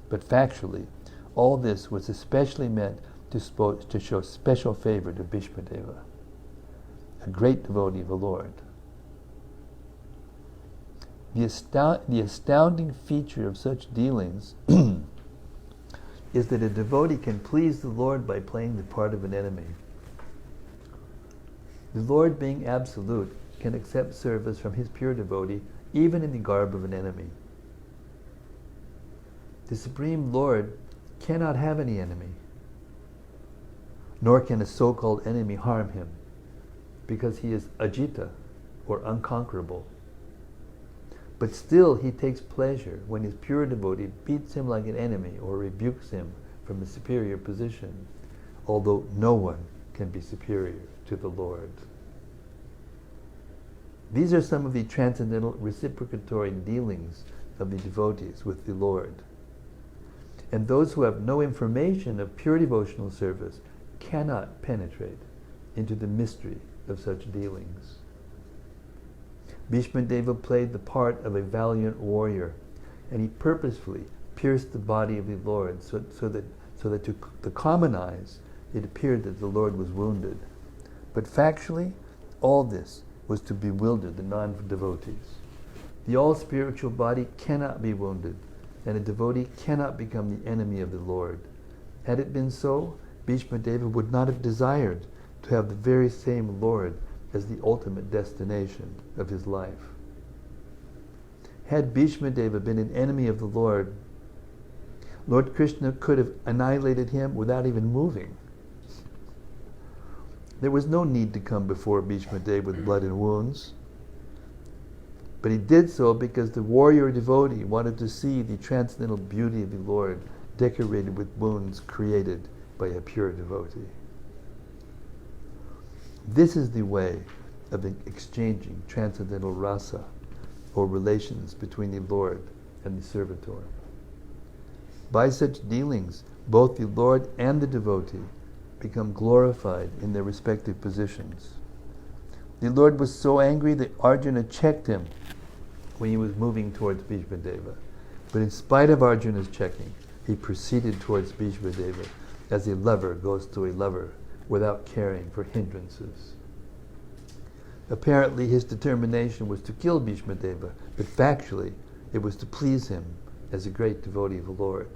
A: But factually, all this was especially meant to show special favor to Bhismadeva, a great devotee of the Lord. The astounding feature of such dealings is that a devotee can please the Lord by playing the part of an enemy. The Lord, being absolute, can accept service from his pure devotee even in the garb of an enemy. The Supreme Lord cannot have any enemy, nor can a so-called enemy harm him, because he is ajita, or unconquerable. But still he takes pleasure when his pure devotee beats him like an enemy or rebukes him from a superior position, although no one can be superior to the Lord. These are some of the transcendental reciprocatory dealings of the devotees with the Lord. And those who have no information of pure devotional service cannot penetrate into the mystery of such dealings. Bhismadeva played the part of a valiant warrior, and he purposefully pierced the body of the Lord so that to the common eyes it appeared that the Lord was wounded. But factually, all this was to bewilder the non-devotees. The all-spiritual body cannot be wounded, and a devotee cannot become the enemy of the Lord. Had it been so, Bhismadeva would not have desired to have the very same Lord as the ultimate destination of his life. Had Bhismadeva been an enemy of the Lord, Lord Krishna could have annihilated him without even moving. There was no need to come before Bhismadeva with blood and wounds. But he did so because the warrior devotee wanted to see the transcendental beauty of the Lord decorated with wounds created by a pure devotee. This is the way of exchanging transcendental rasa, or relations between the Lord and the servitor. By such dealings, both the Lord and the devotee become glorified in their respective positions. The Lord was so angry that Arjuna checked him when he was moving towards Bhismadeva. But in spite of Arjuna's checking, he proceeded towards Bhismadeva as a lover goes to a lover without caring for hindrances. Apparently his determination was to kill Bhismadeva, but factually it was to please him as a great devotee of the Lord.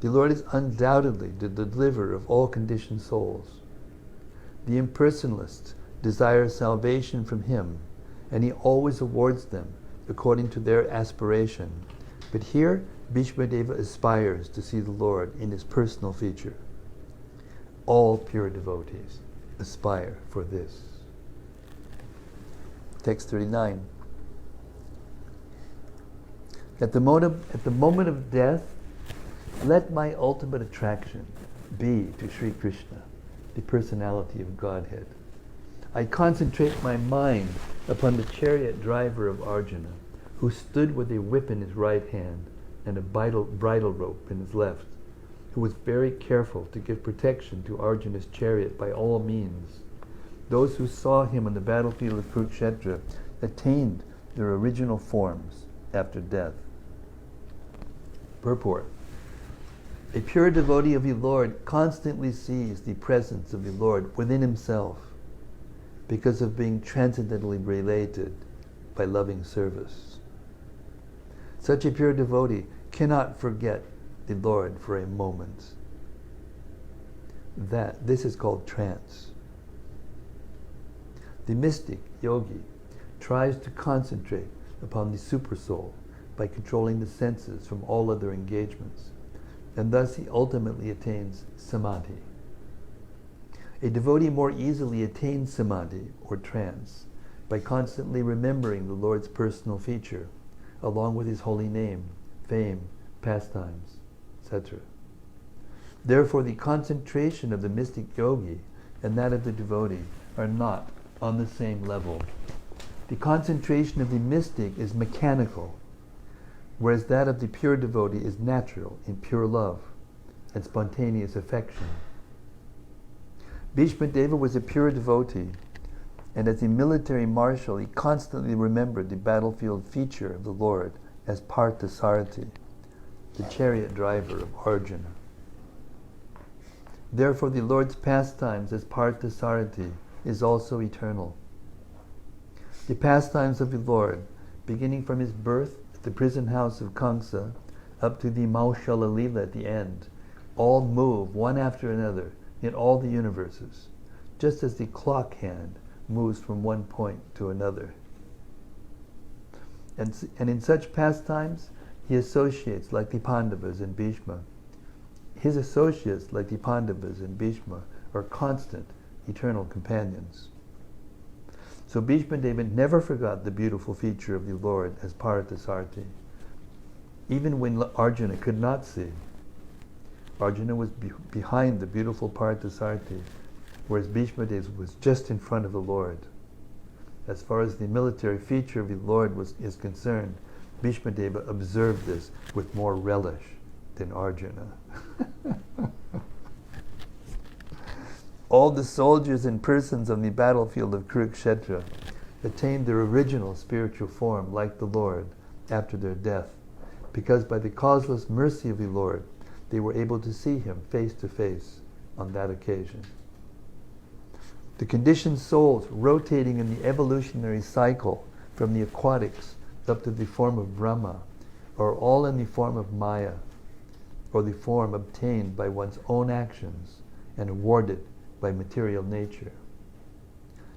A: The Lord is undoubtedly the deliverer of all conditioned souls. The impersonalists desire salvation from him, and he always awards them according to their aspiration. But here, Bhismadeva aspires to see the Lord in his personal feature. All pure devotees aspire for this. Text 39. At the moment of death, let my ultimate attraction be to Sri Krishna, the personality of Godhead. I concentrate my mind upon the chariot driver of Arjuna, who stood with a whip in his right hand and a bridle rope in his left, who was very careful to give protection to Arjuna's chariot by all means. Those who saw him on the battlefield of Kurukshetra attained their original forms after death. Purport. A pure devotee of the Lord constantly sees the presence of the Lord within himself because of being transcendently related by loving service. Such a pure devotee cannot forget the Lord for a moment. This is called trance. The mystic, yogi, tries to concentrate upon the supersoul by controlling the senses from all other engagements, and thus he ultimately attains samadhi. A devotee more easily attains samadhi, or trance, by constantly remembering the Lord's personal feature, along with his holy name, fame, pastimes, etc. Therefore, the concentration of the mystic yogi and that of the devotee are not on the same level. The concentration of the mystic is mechanical, whereas that of the pure devotee is natural in pure love and spontaneous affection. Bhismadeva was a pure devotee, and as a military marshal he constantly remembered the battlefield feature of the Lord as Parthasarathi, the chariot driver of Arjuna. Therefore the Lord's pastimes as Parthasarathi is also eternal. The pastimes of the Lord, beginning from his birth at the prison house of Kamsa up to the Maushala Lila at the end, all move one after another in all the universes, just as the clock hand moves from one point to another. And in such pastimes, he associates like the Pandavas and Bhishma. His associates like the Pandavas and Bhishma are constant, eternal companions. So Bhismadeva never forgot the beautiful feature of the Lord as Parthasarathi. Even when Arjuna could not see, Arjuna was behind the beautiful Parthasarathi, whereas Bhismadeva was just in front of the Lord. As far as the military feature of the Lord is concerned, Bhismadeva observed this with more relish than Arjuna. All the soldiers and persons on the battlefield of Kurukshetra attained their original spiritual form like the Lord after their death, because by the causeless mercy of the Lord, they were able to see him face to face on that occasion. The conditioned souls rotating in the evolutionary cycle from the aquatics up to the form of Brahma are all in the form of Maya, or the form obtained by one's own actions and awarded by material nature.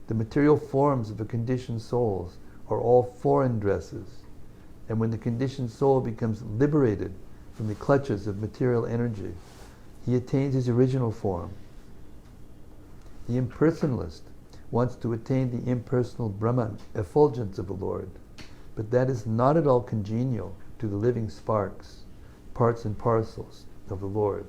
A: The material forms of the conditioned souls are all foreign dresses, and when the conditioned soul becomes liberated from the clutches of material energy, he attains his original form. The impersonalist wants to attain the impersonal Brahman effulgence of the Lord, but that is not at all congenial to the living sparks, parts and parcels of the Lord.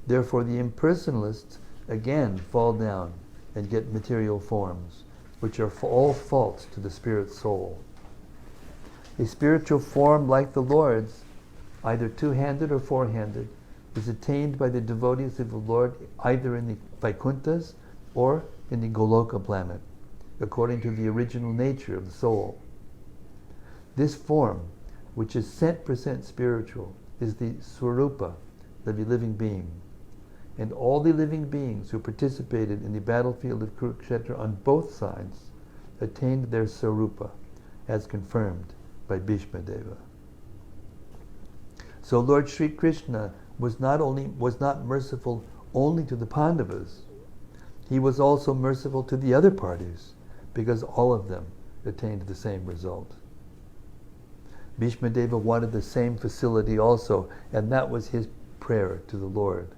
A: Therefore the impersonalists again fall down and get material forms, which are all false to the spirit soul. A spiritual form like the Lord's, either two-handed or four-handed, is attained by the devotees of the Lord either in the Vaikunthas or in the Goloka planet, according to the original nature of the soul. This form, which is cent percent spiritual, is the Swarupa, the living being. And all the living beings who participated in the battlefield of Kurukshetra on both sides attained their Swarupa, as confirmed by Bhismadeva. So Lord Sri Krishna was not merciful only to the Pandavas, he was also merciful to the other parties, because all of them attained the same result. Bhismadeva wanted the same facility also, and that was his prayer to the Lord,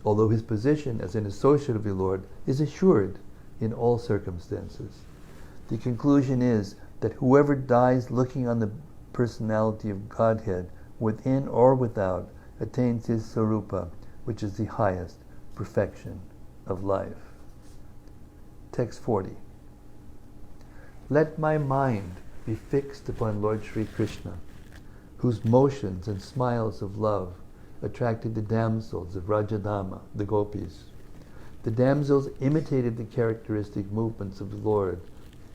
A: although his position as an associate of the Lord is assured in all circumstances. The conclusion is that whoever dies looking on the personality of Godhead, within or without, attains his Sarupa, which is the highest perfection of life. Text 40. Let my mind be fixed upon Lord Sri Krishna, whose motions and smiles of love attracted the damsels of Rajadama, the gopis. The damsels imitated the characteristic movements of the Lord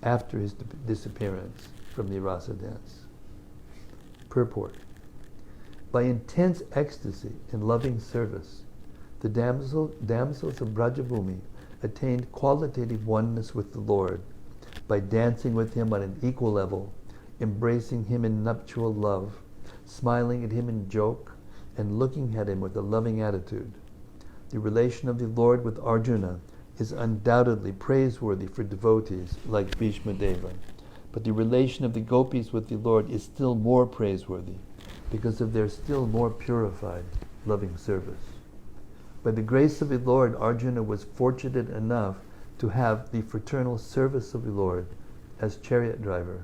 A: after his disappearance from the rasa dance. Purport. By intense ecstasy and loving service, the damsels of Brajabhumi attained qualitative oneness with the Lord by dancing with him on an equal level, embracing him in nuptial love, smiling at him in joke, and looking at him with a loving attitude. The relation of the Lord with Arjuna is undoubtedly praiseworthy for devotees like Bhismadeva, but the relation of the gopis with the Lord is still more praiseworthy because of their still more purified loving service. By the grace of the Lord, Arjuna was fortunate enough to have the fraternal service of the Lord as chariot driver,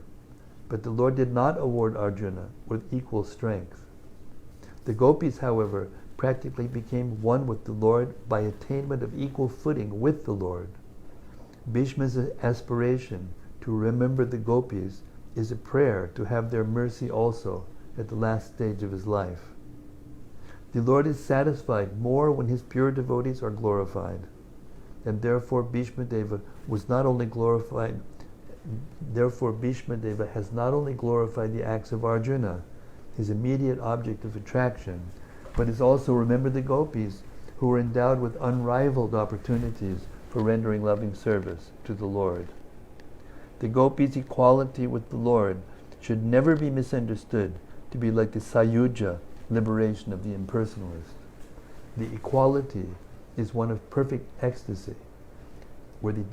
A: but the Lord did not award Arjuna with equal strength. The gopis, however, practically became one with the Lord by attainment of equal footing with the Lord. Bhishma's aspiration to remember the gopis is a prayer to have their mercy also at the last stage of his life. The Lord is satisfied more when his pure devotees are glorified, and therefore Bhismadeva has not only glorified the acts of Arjuna, his immediate object of attraction, but has also remembered the gopis who were endowed with unrivaled opportunities for rendering loving service to the Lord. The gopis' equality with the Lord should never be misunderstood to be like the Sayuja liberation of the impersonalist. The equality is one of perfect ecstasy, where the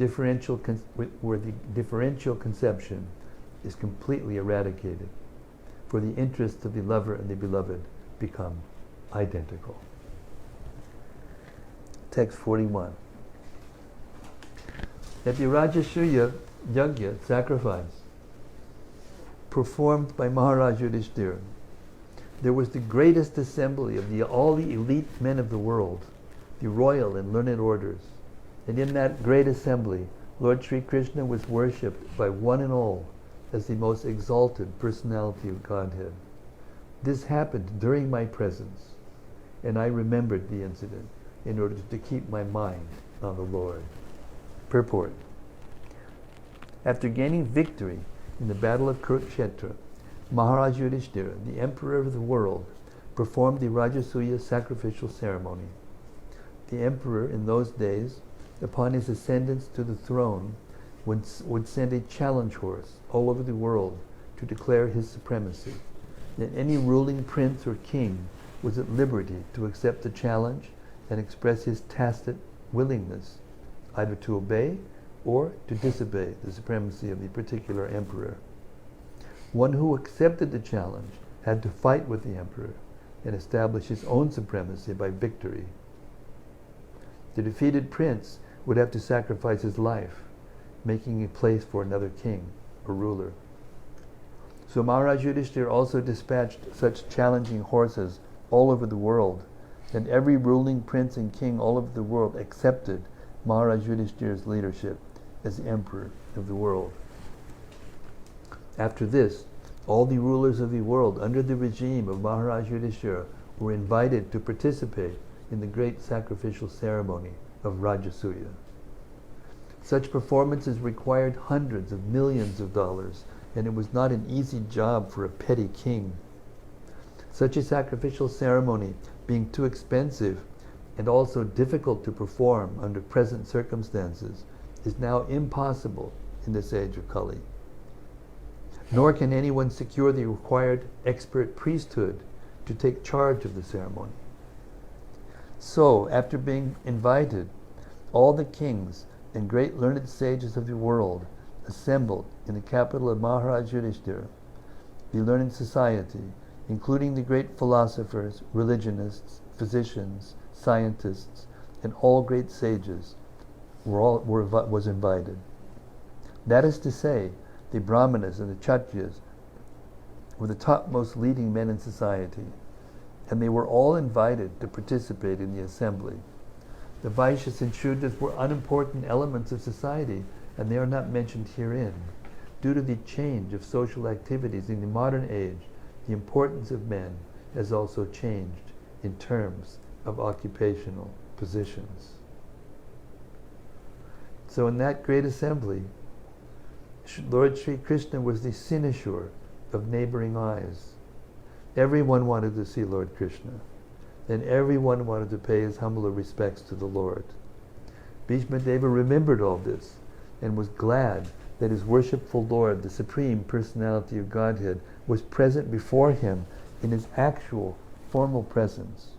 A: differential conception is completely eradicated, for the interests of the lover and the beloved become identical. Text 41. At the Rajasuya Yajna sacrifice performed by Maharaj Yudhishthira, there was the greatest assembly of all the elite men of the world, the royal and learned orders. And in that great assembly, Lord Sri Krishna was worshipped by one and all as the most exalted personality of Godhead. This happened during my presence, and I remembered the incident in order to keep my mind on the Lord. Purport. After gaining victory in the battle of Kurukshetra, Maharaj Yudhishthira, the emperor of the world, performed the Rajasuya sacrificial ceremony. The emperor in those days, upon his ascendance to the throne, would send a challenge horse all over the world to declare his supremacy. And any ruling prince or king was at liberty to accept the challenge and express his tacit willingness either to obey or to disobey the supremacy of the particular emperor. One who accepted the challenge had to fight with the emperor and establish his own supremacy by victory. The defeated prince would have to sacrifice his life, making a place for another king or ruler. So Maharaj Yudhishthira also dispatched such challenging horses all over the world, and every ruling prince and king all over the world accepted Maharaj Yudhishthira's leadership as the emperor of the world. After this, All the rulers of the world under the regime of Maharaj Yudhishthira were invited to participate in the great sacrificial ceremony of Rajasuya. Such performances required hundreds of millions of dollars, and it was not an easy job for a petty king. Such a sacrificial ceremony, being too expensive and also difficult to perform under present circumstances, is now impossible in this age of Kali. Nor can anyone secure the required expert priesthood to take charge of the ceremony. So, after being invited, all the kings and great learned sages of the world assembled in the capital of Maharaj Yudhishthira. The learned society, including the great philosophers, religionists, physicians, scientists, and all great sages, was invited. That is to say, the Brahmanas and the Kshatriyas were the topmost leading men in society, and they were all invited to participate in the assembly. The Vaishyas and Shudras were unimportant elements of society, and they are not mentioned herein. Due to the change of social activities in the modern age, the importance of men has also changed in terms of occupational positions. So in that great assembly, Lord Sri Krishna was the cynosure of neighboring eyes. Everyone wanted to see Lord Krishna, and everyone wanted to pay his humble respects to the Lord. Bhismadeva remembered all this and was glad that his worshipful Lord, the Supreme Personality of Godhead, was present before him in his actual formal presence.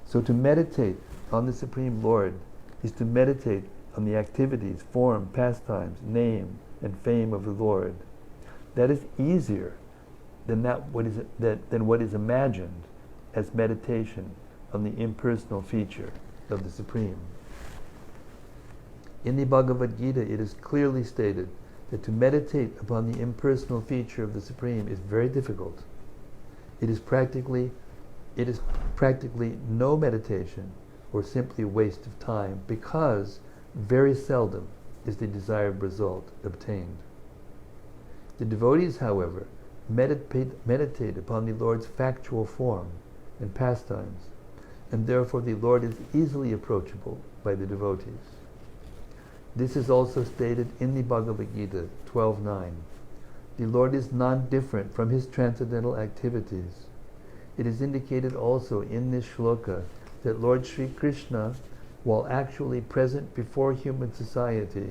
A: So to meditate on the Supreme Lord is to meditate on the activities, form, pastimes, name, and fame of the Lord. That is easier than what is imagined as meditation on the impersonal feature of the Supreme. In the Bhagavad Gita, it is clearly stated that to meditate upon the impersonal feature of the Supreme is very difficult. It is practically no meditation, or simply a waste of time, because very seldom is the desired result obtained. The devotees, however, meditate upon the Lord's factual form and pastimes, and therefore the Lord is easily approachable by the devotees. This is also stated in the Bhagavad Gita 12.9. The Lord is non-different from his transcendental activities. It is indicated also in this shloka that Lord Sri Krishna, while actually present before human society,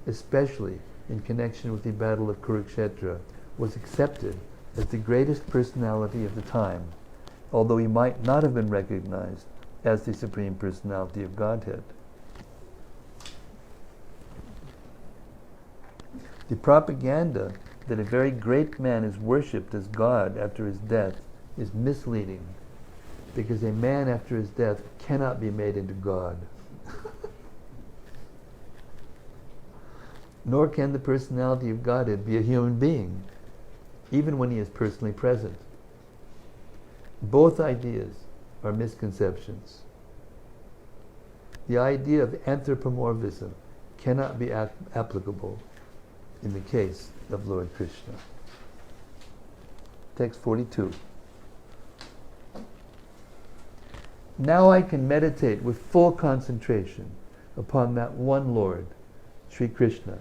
A: especially in connection with the battle of Kurukshetra, was accepted as the greatest personality of the time, although he might not have been recognized as the Supreme Personality of Godhead. The propaganda that a very great man is worshipped as God after his death is misleading, because a man after his death cannot be made into God. Nor can the personality of Godhead be a human being, even when he is personally present. Both ideas are misconceptions. The idea of anthropomorphism cannot be applicable in the case of Lord Krishna. Text 42. Now I can meditate with full concentration upon that one Lord, Sri Krishna,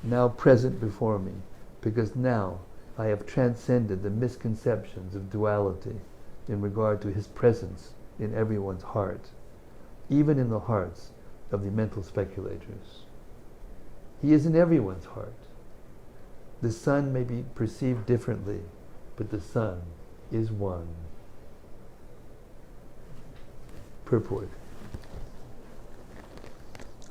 A: now present before me, because now I have transcended the misconceptions of duality in regard to his presence in everyone's heart, even in the hearts of the mental speculators. He is in everyone's heart. The sun may be perceived differently, but the sun is one. Purport.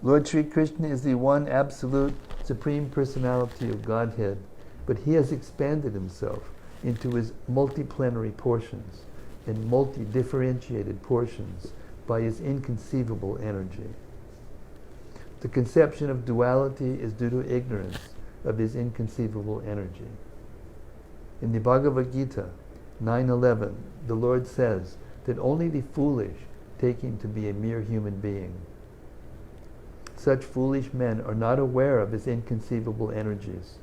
A: Lord Sri Krishna is the one absolute Supreme Personality of Godhead, but he has expanded himself into his multiplenary portions and multi-differentiated portions by his inconceivable energy. The conception of duality is due to ignorance of his inconceivable energy. In the Bhagavad Gita 9:11, the Lord says that only the foolish take him to be a mere human being. Such foolish men are not aware of his inconceivable energies.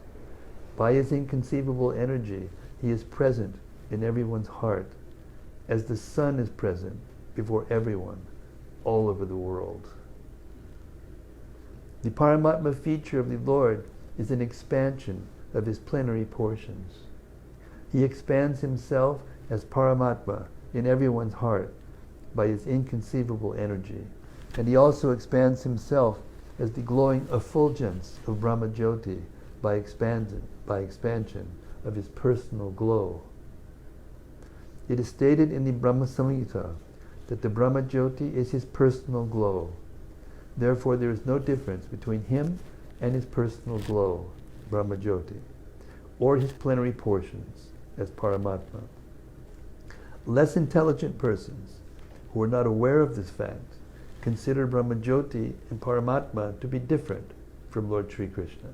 A: By his inconceivable energy, he is present in everyone's heart, as the sun is present before everyone, all over the world. The Paramatma feature of the Lord is an expansion of his plenary portions. He expands himself as Paramatma in everyone's heart by his inconceivable energy. And he also expands himself as the glowing effulgence of Brahma Jyoti by expansion of his personal glow. It is stated in the Brahma Samhita that the Brahma Jyoti is his personal glow. Therefore, there is no difference between him and his personal glow, Brahma Jyoti, or his plenary portions as Paramatma. Less intelligent persons who are not aware of this fact consider Brahma Jyoti and Paramatma to be different from Lord Sri Krishna.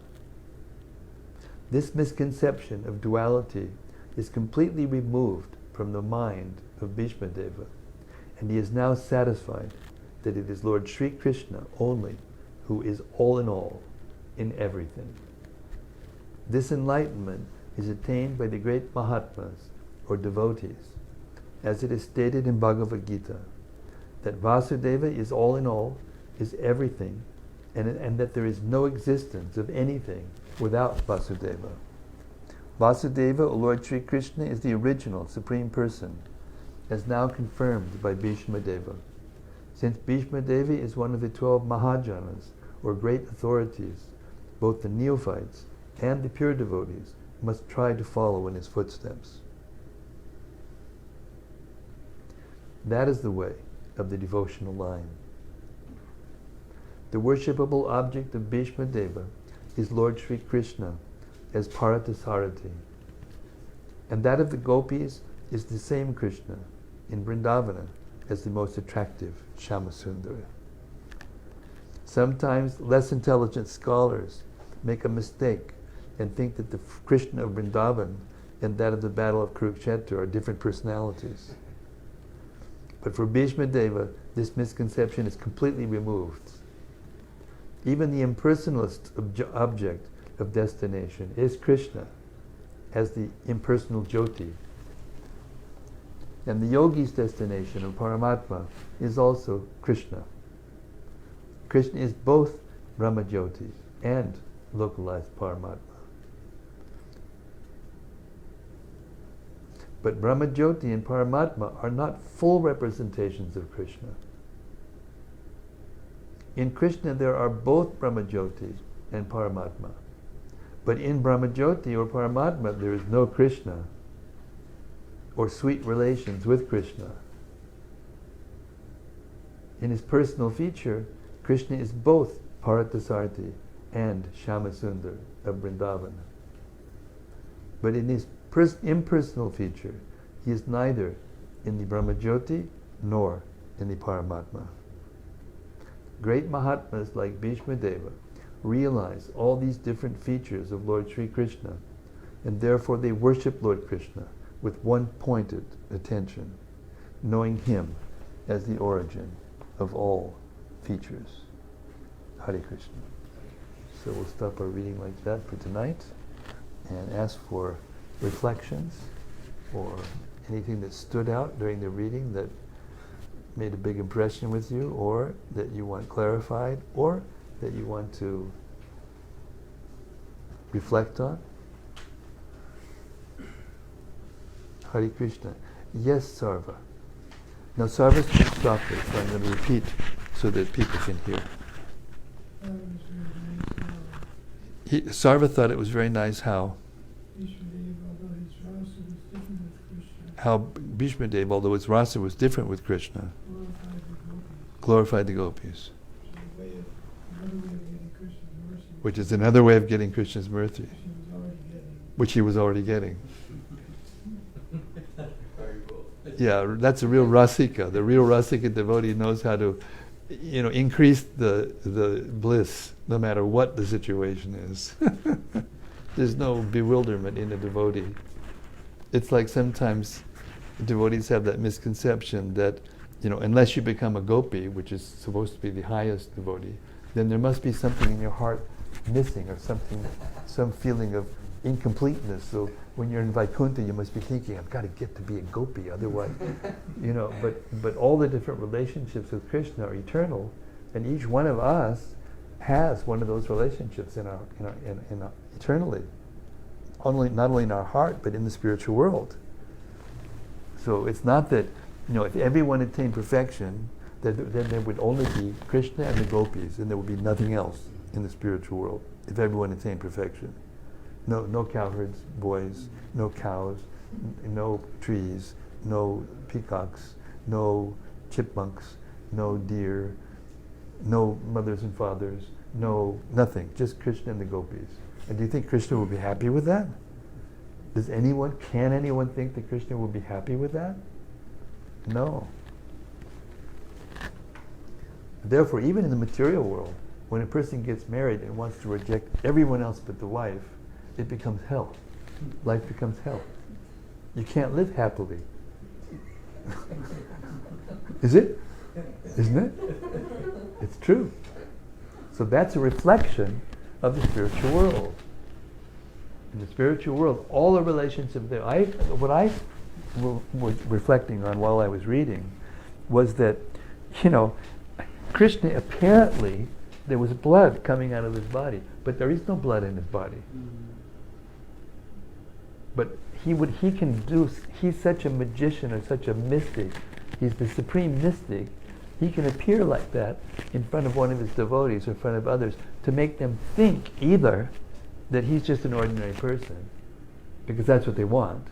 A: This misconception of duality is completely removed from the mind of Bhismadeva, and he is now satisfied that it is Lord Sri Krishna only who is all in everything. This enlightenment is attained by the great Mahatmas, or devotees, as it is stated in Bhagavad Gita, that Vasudeva is all, is everything, and that there is no existence of anything without Vasudeva. Vasudeva, or Lord Sri Krishna, is the original Supreme Person, as now confirmed by Bhismadeva. Since Bhismadeva is one of the 12 Mahajanas, or great authorities, both the neophytes and the pure devotees must try to follow in his footsteps. That is the way of the devotional line. The worshipable object of Bhismadeva is Lord Sri Krishna as Paratasarati, and that of the gopis is the same Krishna in Vrindavana as the most attractive Shyamasundara. Sometimes less intelligent scholars make a mistake and think that the Krishna of Vrindavan and that of the Battle of Kurukshetra are different personalities. But for Bhismadeva, this misconception is completely removed. Even the impersonalist object of destination is Krishna as the impersonal Jyoti. And the yogi's destination of Paramatma is also Krishna. Krishna is both Brahma Jyoti and localized Paramatma. But Brahma Jyoti and Paramatma are not full representations of Krishna. In Krishna there are both Brahma Jyoti and Paramatma. But in Brahma Jyoti or Paramatma there is no Krishna or sweet relations with Krishna. In his personal feature, Krishna is both Paratasarti and Shyamasundar of Vrindavan. But in his impersonal feature, he is neither in the Brahma Jyoti nor in the Paramatma. Great Mahatmas like Bhismadeva realize all these different features of Lord Sri Krishna, and therefore they worship Lord Krishna with one pointed attention, knowing him as the origin of all features. Hare Krishna. So we'll stop our reading like that for tonight and ask for reflections or anything that stood out during the reading that made a big impression with you, or that you want clarified, or that you want to reflect on. Hare Krishna. Yes, Sarva. Now Sarva speaks softly, so I'm going to repeat so that people can hear. Sarva thought it was very nice how Bhismadeva, although his rasa was different with Krishna, glorified the gopis. Which is another way of getting Krishna's mercy, which he was already getting. Yeah, that's a real rasika. The real rasika devotee knows how to, increase the bliss no matter what the situation is. There's no bewilderment in a devotee. It's like sometimes devotees have that misconception that, unless you become a gopi, which is supposed to be the highest devotee, then there must be something in your heart missing, or some feeling of incompleteness. So when you're in Vaikuntha, you must be thinking, I've got to get to be a gopi, otherwise, but all the different relationships with Krishna are eternal, and each one of us has one of those relationships in our eternally, not only in our heart, but in the spiritual world. So it's not that, if everyone attained perfection, then there would only be Krishna and the gopis, and there would be nothing else in the spiritual world, if everyone attained perfection. No cowherds, boys, no cows, no trees, no peacocks, no chipmunks, no deer, no mothers and fathers, no nothing, just Krishna and the gopis. And do you think Krishna will be happy with that? Can anyone think that Krishna will be happy with that? No. Therefore, even in the material world, when a person gets married and wants to reject everyone else but the wife, it becomes hell. Life becomes hell. You can't live happily. Is it? Isn't it? It's true. So that's a reflection of the spiritual world. In the spiritual world, all the relationships there. What I was reflecting on while I was reading was that, Krishna apparently, there was blood coming out of his body, but there is no blood in his body. But he's such a magician or such a mystic, he's the supreme mystic, he can appear like that in front of one of his devotees or in front of others to make them think either that he's just an ordinary person, because that's what they want.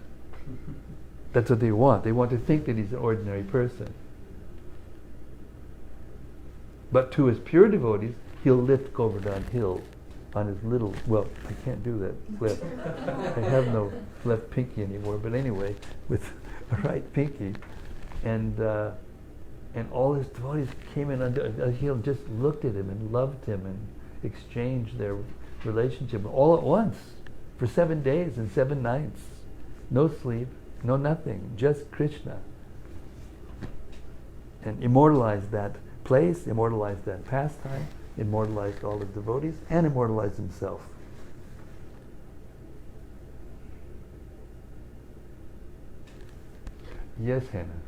A: That's what they want. They want to think that he's an ordinary person. But to his pure devotees, he'll lift Govardhan Hill on his little, I can't do that left. I have no left pinky anymore, but anyway, with a right pinky. And all his devotees came in under, he'll just looked at him and loved him and exchanged their relationship all at once for 7 days and 7 nights. No sleep, no nothing, just Krishna. And immortalized that place, immortalized that pastime, immortalized all the devotees, and immortalized himself. Yes, Hannah.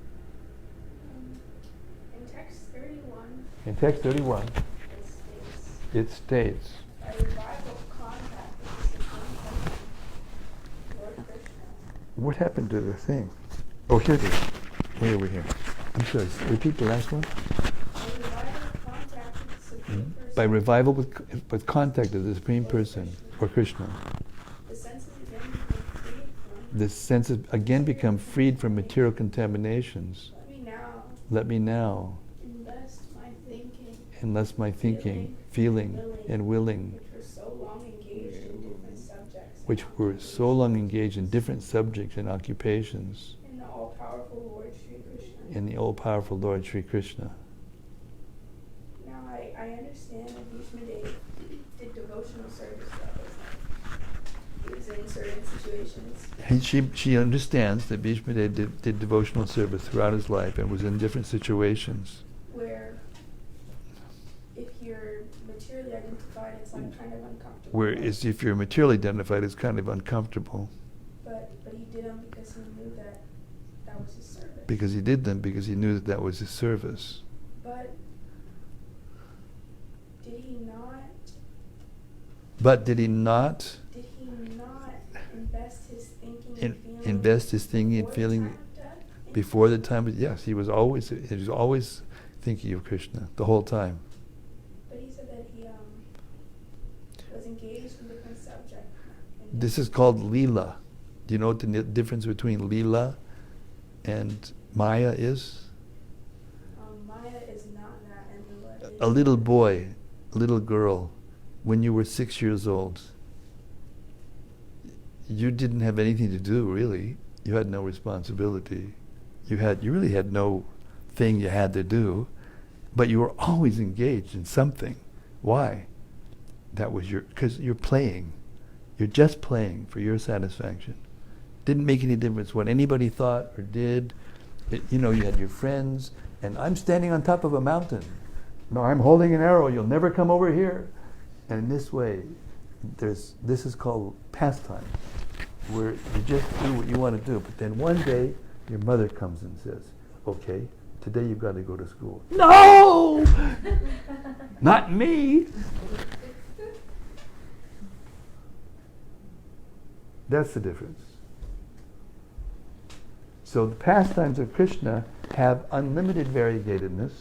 B: In text 31.
A: In text 31, it states,
B: a revival contact with the Supreme Lord Krishna.
A: what happened to the thing? Oh, here it is. Way over here. I'm sorry, repeat the last one.
B: A revival contact with the Supreme Person.
A: By revival with contact of the Supreme Person, or Krishna.
B: The senses again become freed from
A: The senses again become freed from material contaminations.
B: Let me now.
A: Unless my thinking, feeling, and willing, which were so long engaged in different subjects and occupations,
B: in the all-powerful Lord Sri Krishna.
A: in the all-powerful Lord Sri Krishna.
B: Now I understand that Bhismadeva did devotional service that was like, he was in certain situations.
A: She understands that Bhismadeva did devotional service throughout his life and was in different situations.
B: Where if you're materially identified, it's like kind of uncomfortable.
A: Whereas if you're materially identified, it's kind of uncomfortable.
B: But he did them because he knew that was his service.
A: Because he did them because he knew that was his service.
B: But did he not?
A: But did he not?
B: Did he not invest his thinking and feeling?
A: Invest his thinking and feeling before the time? Yes, he was always thinking of Krishna the whole time.
B: But he said that he was engaged in different subjects.
A: This is called Leela. Do you know what the difference between Leela and Maya is?
B: Maya is not that, and Leela is...
A: A little boy, a little girl, when you were 6 years old, you didn't have anything to do, really. You had no responsibility. You really had no thing you had to do, but you were always engaged in something. Why? That was because you're playing. You're just playing for your satisfaction. Didn't make any difference what anybody thought or did. You had your friends, and I'm standing on top of a mountain. No, I'm holding an arrow. You'll never come over here. And in this way, this is called pastime, where you just do what you want to do. But then one day, your mother comes and says, okay, today you've got to go to school. No! Not me! That's the difference. So the pastimes of Krishna have unlimited variegatedness,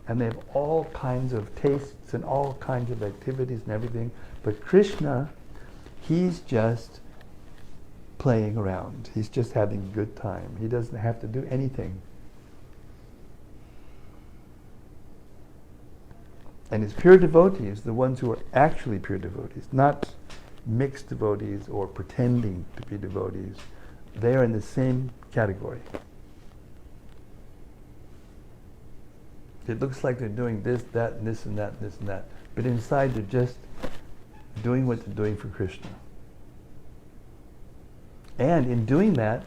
A: and they have all kinds of tastes and all kinds of activities and everything. But Krishna, he's just playing around. He's just having a good time. He doesn't have to do anything. And his pure devotees, the ones who are actually pure devotees, not mixed devotees or pretending to be devotees, they are in the same category. It looks like they're doing this, that, and this, and that, and this, and that. But inside they're just doing what they're doing for Krishna. And in doing that,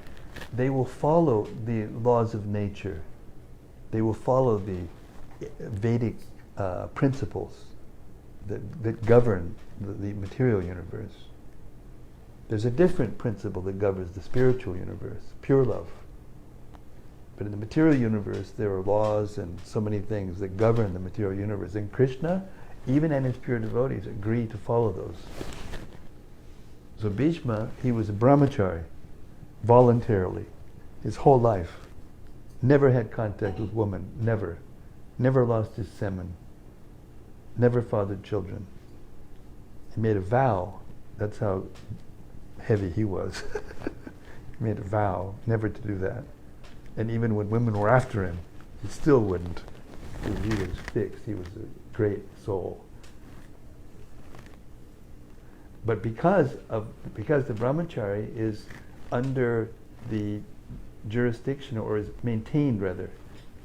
A: they will follow the laws of nature. They will follow the Vedic principles that govern the material universe. There's a different principle that governs the spiritual universe, pure love. But in the material universe, there are laws and so many things that govern the material universe. And Krishna, even and his pure devotees, agree to follow those. So Bhishma, he was a brahmachari, voluntarily, his whole life. Never had contact with women, never. Never lost his semen. Never fathered children. He made a vow, that's how heavy he was. He made a vow never to do that. And even when women were after him, he still wouldn't. Because he was fixed. He was a great soul. But because the brahmachari is under the jurisdiction, or is maintained rather,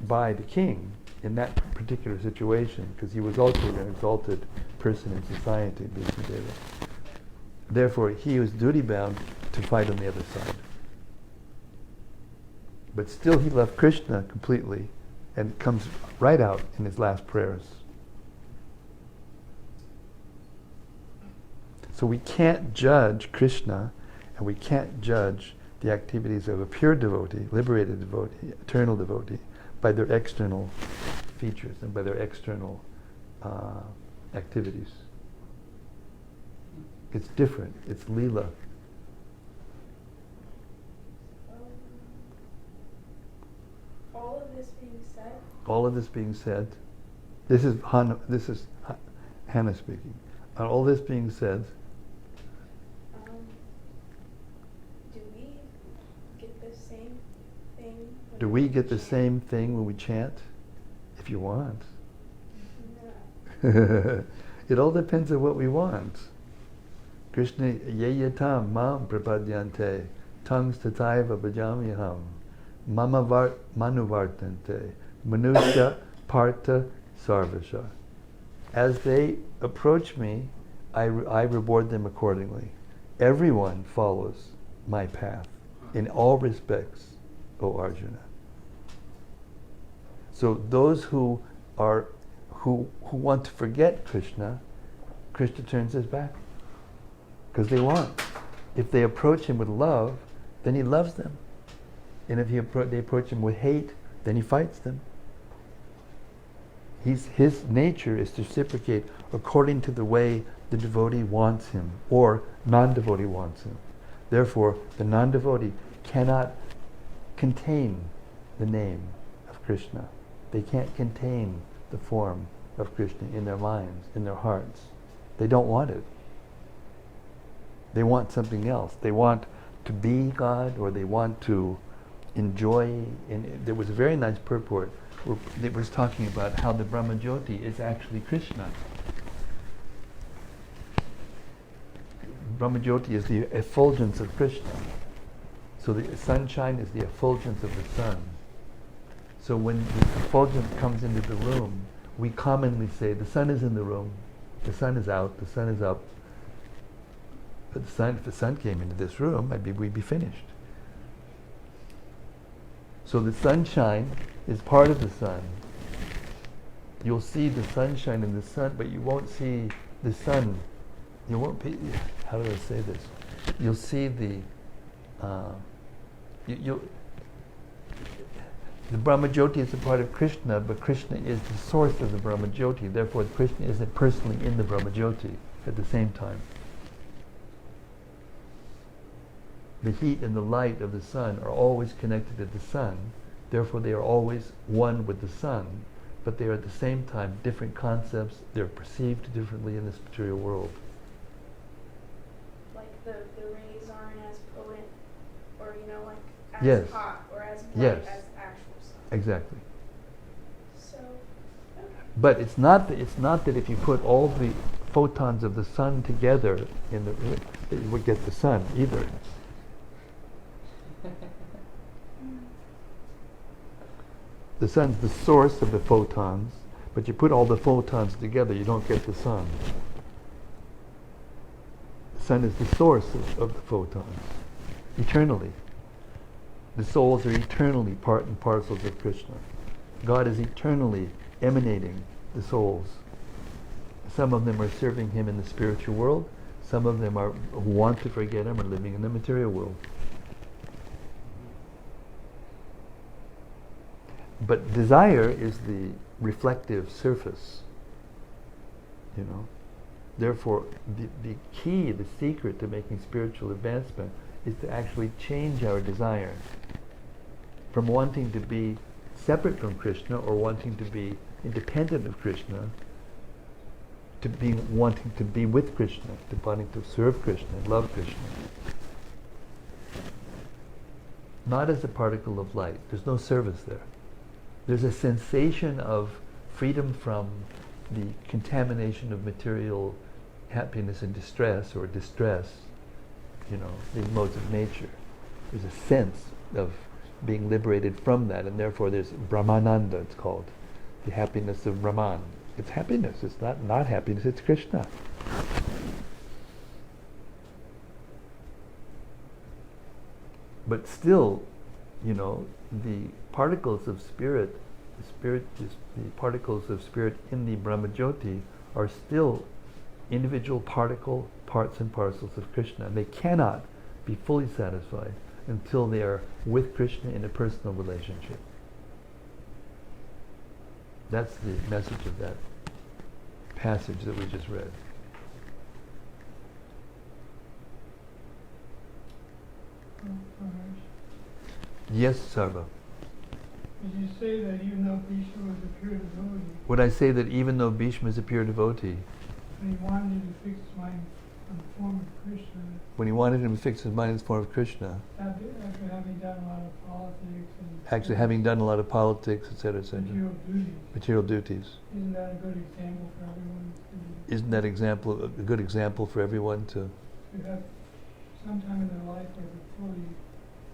A: by the king in that particular situation, because he was also an exalted person in society, Bhismadeva. Therefore, he was duty-bound to fight on the other side. But still he loved Krishna completely, and it comes right out in his last prayers. So we can't judge Krishna, and we can't judge the activities of a pure devotee, liberated devotee, eternal devotee, by their external features and by their external activities. It's different. It's lila.
B: All of this being said.
A: All of this being said, this is Hannah speaking. All this being said,
B: do we get the same thing?
A: do we get the same thing when we chant? If you want.
B: No.
A: It all depends on what we want. Krishna yeyatam mam prapadyante tangs tataiva bhajamyaham mama manuvartante manusya partha sarvasha. As they approach me, I reward them accordingly. Everyone follows my path in all respects, O Arjuna. So those who want to forget Krishna, Krishna turns his back. Because they want. If they approach him with love, then he loves them. And if they approach him with hate, then he fights them. His nature is to reciprocate according to the way the devotee wants him, or non-devotee wants him. Therefore, the non-devotee cannot contain the name of Krishna. They can't contain the form of Krishna in their minds, in their hearts. They don't want it. They want something else. They want to be God, or they want to enjoy. And there was a very nice purport where it was talking about how the Brahmajyoti is actually Krishna. Brahmajyoti is the effulgence of Krishna. So the sunshine is the effulgence of the sun. So when the effulgence comes into the room, we commonly say, the sun is in the room, the sun is out, the sun is up. But if the sun came into this room, we'd be finished. So the sunshine is part of the sun. You'll see the sunshine in the sun, but you won't see the sun you won't be, how do I say this? You'll see the, the Brahmajyoti is a part of Krishna, but Krishna is the source of the Brahmajyoti. Therefore, Krishna isn't personally in the Brahmajyoti at the same time. The heat and the light of the sun are always connected to the sun. Therefore, they are always one with the sun, but they are at the same time different concepts. They're perceived differently in this material world.
B: Like the rays aren't as potent, or like as
A: Yes.
B: hot or as bright
A: Yes.
B: as the actual sun.
A: Exactly.
B: So, okay.
A: But it's not that if you put all the photons of the sun together in the, that you would get the sun either. The sun's the source of the photons, but you put all the photons together, you don't get the sun. The sun is the source of the photons, eternally. The souls are eternally part and parcels of Krishna. God is eternally emanating the souls. Some of them are serving Him in the spiritual world. Some of them are who want to forget Him are living in the material world. But desire is the reflective surface, Therefore, the key, the secret to making spiritual advancement is to actually change our desire from wanting to be separate from Krishna or wanting to be independent of Krishna to wanting to be with Krishna, to wanting to serve Krishna and love Krishna. Not as a particle of light. There's no service there. There's a sensation of freedom from the contamination of material happiness and distress, or distress, these modes of nature. There's a sense of being liberated from that, and therefore there's Brahmananda, it's called. The happiness of Brahman. It's happiness, it's not happiness, it's Krishna. But still, the particles of spirit, the particles of spirit in the Brahmajyoti are still individual parts and parcels of Krishna. And they cannot be fully satisfied until they are with Krishna in a personal relationship. That's the message of that passage that we just read. Yes, Sarva.
C: Did you say that even though Bhishma was a pure devotee,
A: Would I say that even though Bhishma is a pure devotee,
C: when he wanted to fix his mind on the form of Krishna,
A: when he wanted him to fix his mind in the form of Krishna,
C: after having done a lot of politics and
A: actually having done a lot of politics, etc., material duties,
C: isn't that a good example for everyone
A: isn't that a good example for everyone to
C: have some time in their life where they're fully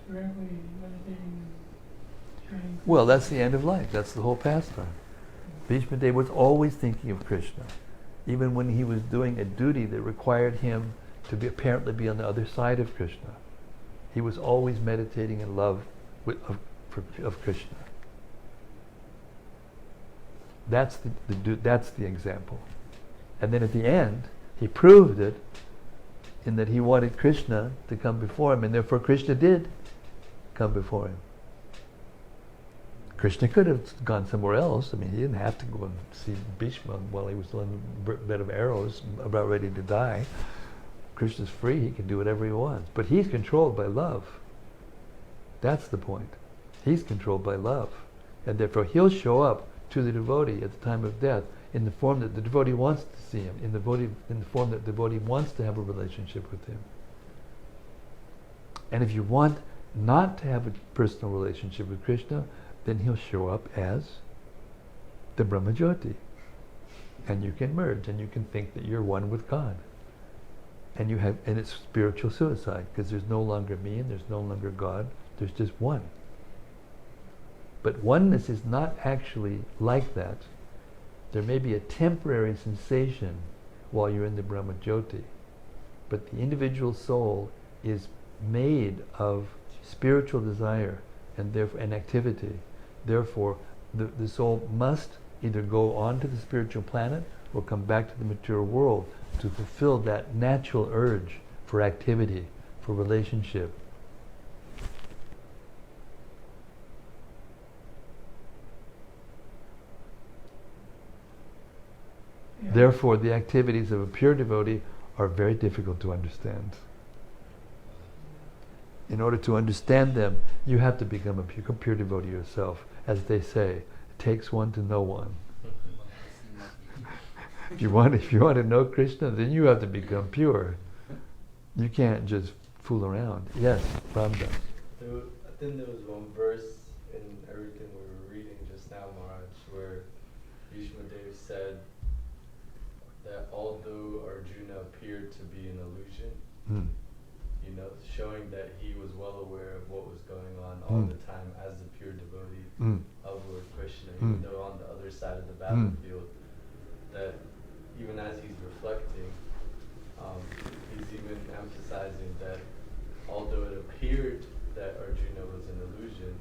C: directly meditating and training?
A: Well, that's the end of life. That's the whole pastime. Bhismadeva was always thinking of Krishna, even when he was doing a duty that required him to apparently be on the other side of Krishna. He was always meditating in love of Krishna. That's the example. And then at the end, he proved it in that he wanted Krishna to come before him, and therefore Krishna did come before him. Krishna could have gone somewhere else. I mean, he didn't have to go and see Bhishma while he was on the bed of arrows, about ready to die. Krishna's free, he can do whatever he wants. But he's controlled by love. That's the point. He's controlled by love. And therefore he'll show up to the devotee at the time of death in the form that the devotee wants to see him, in the form that the devotee wants to have a relationship with him. And if you want not to have a personal relationship with Krishna, then he'll show up as the Brahmajyoti. And you can merge, and you can think that you're one with God. And it's spiritual suicide, because there's no longer me and there's no longer God, there's just one. But oneness is not actually like that. There may be a temporary sensation while you're in the Brahmajyoti, but the individual soul is made of spiritual desire and therefore an activity. Therefore, the soul must either go on to the spiritual planet will come back to the material world to fulfill that natural urge for activity, for relationship.
C: Yeah.
A: Therefore, the activities of a pure devotee are very difficult to understand. In order to understand them, you have to become a pure devotee yourself. As they say, it takes one to know one. If you want to know Krishna, then you have to become pure. You can't just fool around. Yes, Ramdas.
D: I think there was one verse in everything we were reading just now, Maharaj, where Bhismadeva said that although Arjuna appeared to be an illusion, you know, showing that he was well aware of what was going on all the time as a pure devotee of Lord Krishna, even though on the other side of the battlefield, that even as he's reflecting, he's even emphasizing that although it appeared that Arjuna was an illusion,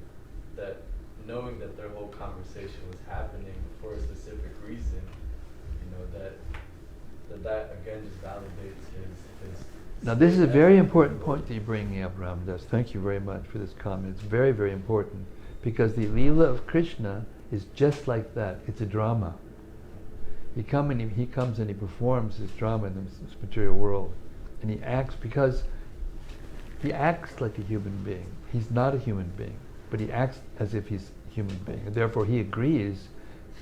D: that knowing that their whole conversation was happening for a specific reason, you know, that again just validates his
A: Now this is a very important point that you're bringing up, Ramdas. Thank you very much for this comment. It's very, very important, because the Leela of Krishna is just like that. It's a drama. He comes and he performs his drama in this material world, and he acts like a human being. He's not a human being, but he acts as if he's a human being, and therefore he agrees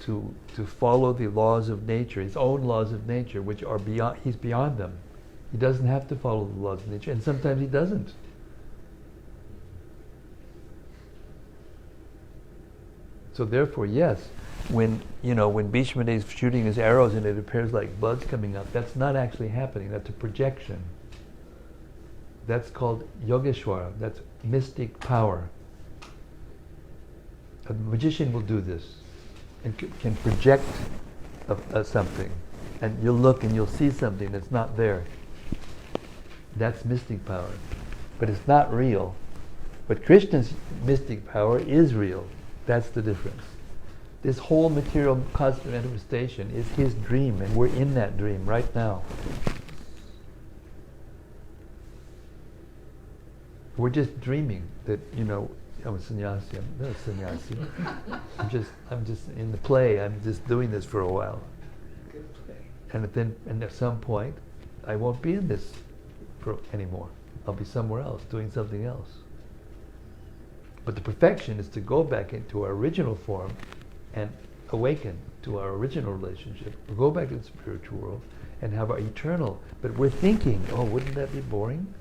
A: to follow the laws of nature, his own laws of nature, which are beyond. He's beyond them. He doesn't have to follow the laws of nature, and sometimes he doesn't. So therefore, yes, when Bhismadeva is shooting his arrows and it appears like blood's coming up, that's not actually happening. That's a projection. That's called Yogeshwara. That's mystic power. A magician will do this and can project something, and you'll look and you'll see something that's not there. That's mystic power, but it's not real. But Krishna's mystic power is real. That's the difference. This whole material cosmic manifestation is his dream, and we're in that dream right now. We're just dreaming that, I'm a sannyasi. I'm not a sannyasi. I'm just in the play. I'm just doing this for a while. And at some point, I won't be in this anymore. I'll be somewhere else, doing something else. But the perfection is to go back into our original form and awaken to our original relationship. We'll go back to the spiritual world and have our eternal. But we're thinking, wouldn't that be boring?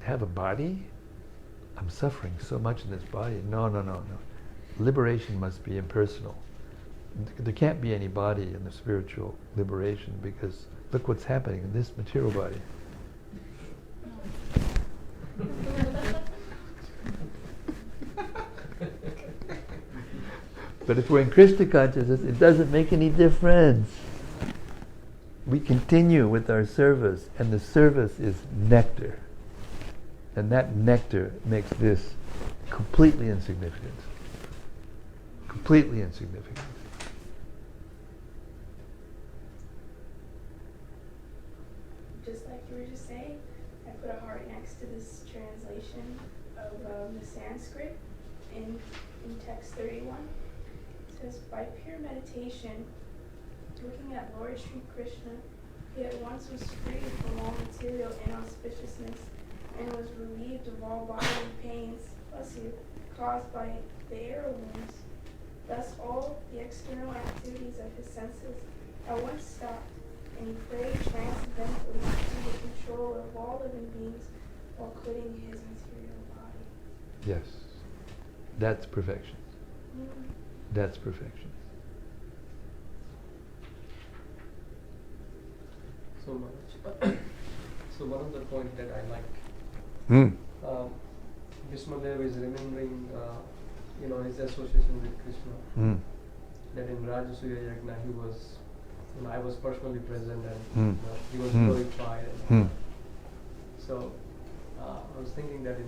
A: Have a body? I'm suffering so much in this body. No. Liberation must be impersonal. There can't be any body in the spiritual liberation, because look what's happening in this material body. But if we're in Krishna consciousness, it doesn't make any difference. We continue with our service, and the service is nectar. And that nectar makes this completely insignificant. Completely insignificant.
B: Just like you were just saying, I put a heart next to this translation of the Sanskrit in text 31. It says, by pure meditation, looking at Lord Sri Krishna, he at once was freed from all material inauspiciousness and was relieved of all bodily pains, caused by the arrow wounds. Thus all the external activities of his senses at once stopped, and he prayed transcendently to the control of all living beings while quitting his material body.
A: Yes. That's perfection.
B: Mm-hmm.
A: That's perfection.
E: So much. So one of the points that I like, Bhismadeva is remembering, his association with Krishna. That in Rajasuya Yagna he was, I was personally present, and he was glorified. So I was thinking that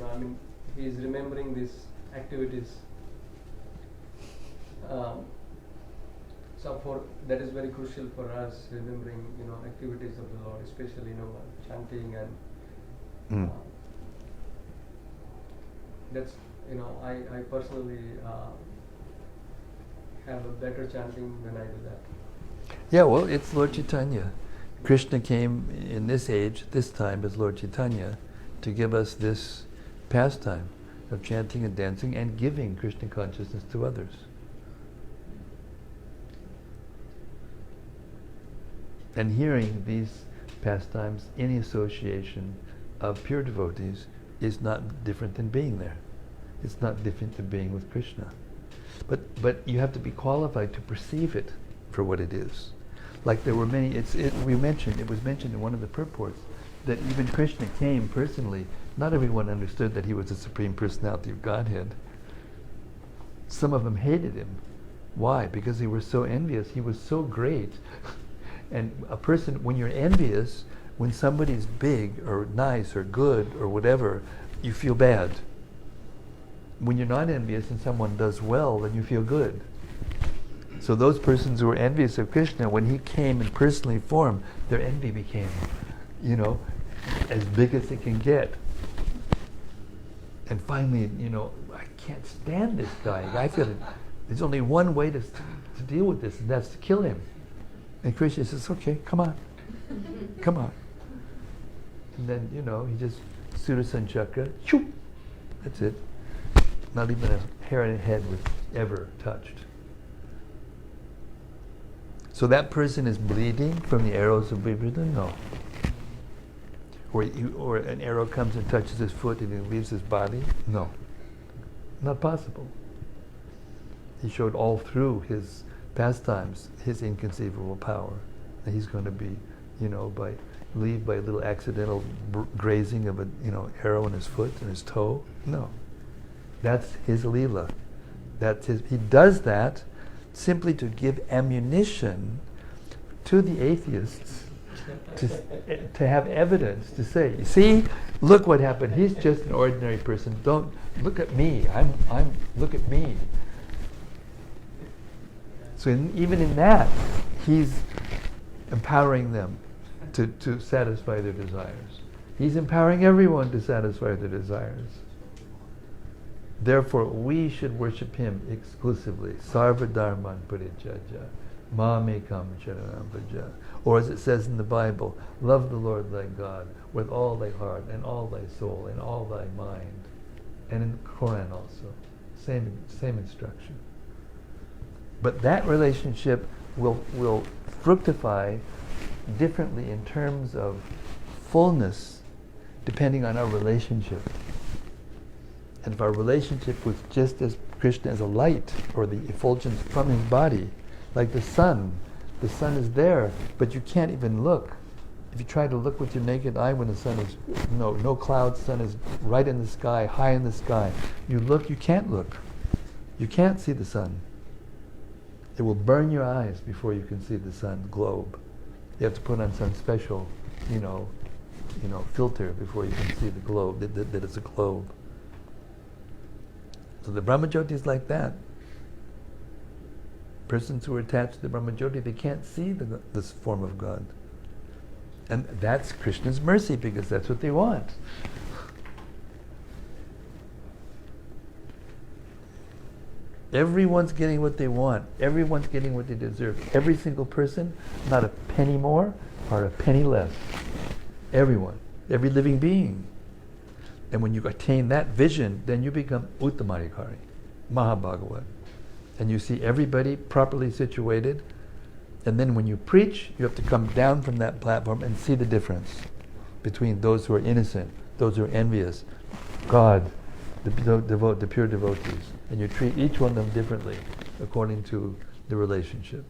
E: he is remembering these activities. So that is very crucial for us, remembering, activities of the Lord, especially, chanting and that's, I personally have a better chanting when I do that.
A: Yeah, well, it's Lord Chaitanya. Krishna came in this age, this time, as Lord Chaitanya, to give us this pastime of chanting and dancing and giving Krishna consciousness to others. And hearing these pastimes in association of pure devotees is not different than being there. It's not different than being with Krishna. But you have to be qualified to perceive it for what it is. Like there were many, it was mentioned in one of the purports that even Krishna came personally. Not everyone understood that he was the Supreme Personality of Godhead. Some of them hated him. Why? Because they were so envious. He was so great. And a person, when you're envious, when somebody's big or nice or good or whatever, you feel bad. When you're not envious and someone does well, then you feel good. So those persons who were envious of Krishna, when he came in personally form, their envy became, as big as it can get. And finally, I can't stand this guy. I feel that there's only one way to deal with this, and that's to kill him. And Krishna says, okay, come on. Come on. And then, he just, Sudarshan Chakra, shoop, that's it. Not even a hair on his head was ever touched. So that person is bleeding from the arrows of Vibhuti? No. Or an arrow comes and touches his foot and it leaves his body? No. Not possible. He showed all through his pastimes his inconceivable power. That he's going to be, by a little accidental grazing of an arrow in his foot and his toe. No. That's his Leela. He does that simply to give ammunition to the atheists to have evidence to say, you see, look what happened. He's just an ordinary person. Don't look at me. Look at me. So even in that, he's empowering them to satisfy their desires. He's empowering everyone to satisfy their desires. Therefore, we should worship him exclusively. Sarva dharman parityajya, mamekam sharanam vraja. Or as it says in the Bible, love the Lord thy God with all thy heart and all thy soul and all thy mind. And in the Quran also, same instruction. But that relationship will fructify differently in terms of fullness depending on our relationship. And if our relationship was just as Krishna as a light, or the effulgence from his body, like the sun is there, but you can't even look. If you try to look with your naked eye when the sun is, no clouds, sun is right in the sky, high in the sky. You look, you can't look. You can't see the sun. It will burn your eyes before you can see the sun globe. You have to put on some special, filter before you can see the globe, that it's a globe. So the Brahmajyoti is like that. Persons who are attached to the Brahmajyoti, they can't see this form of God. And that's Krishna's mercy, because that's what they want. Everyone's getting what they want. Everyone's getting what they deserve. Every single person, not a penny more or a penny less. Everyone, every living being. And when you attain that vision, then you become Uttamadhikari, Mahabhagavat. And you see everybody properly situated. And then when you preach, you have to come down from that platform and see the difference between those who are innocent, those who are envious, God, the pure devotees. And you treat each one of them differently according to the relationship.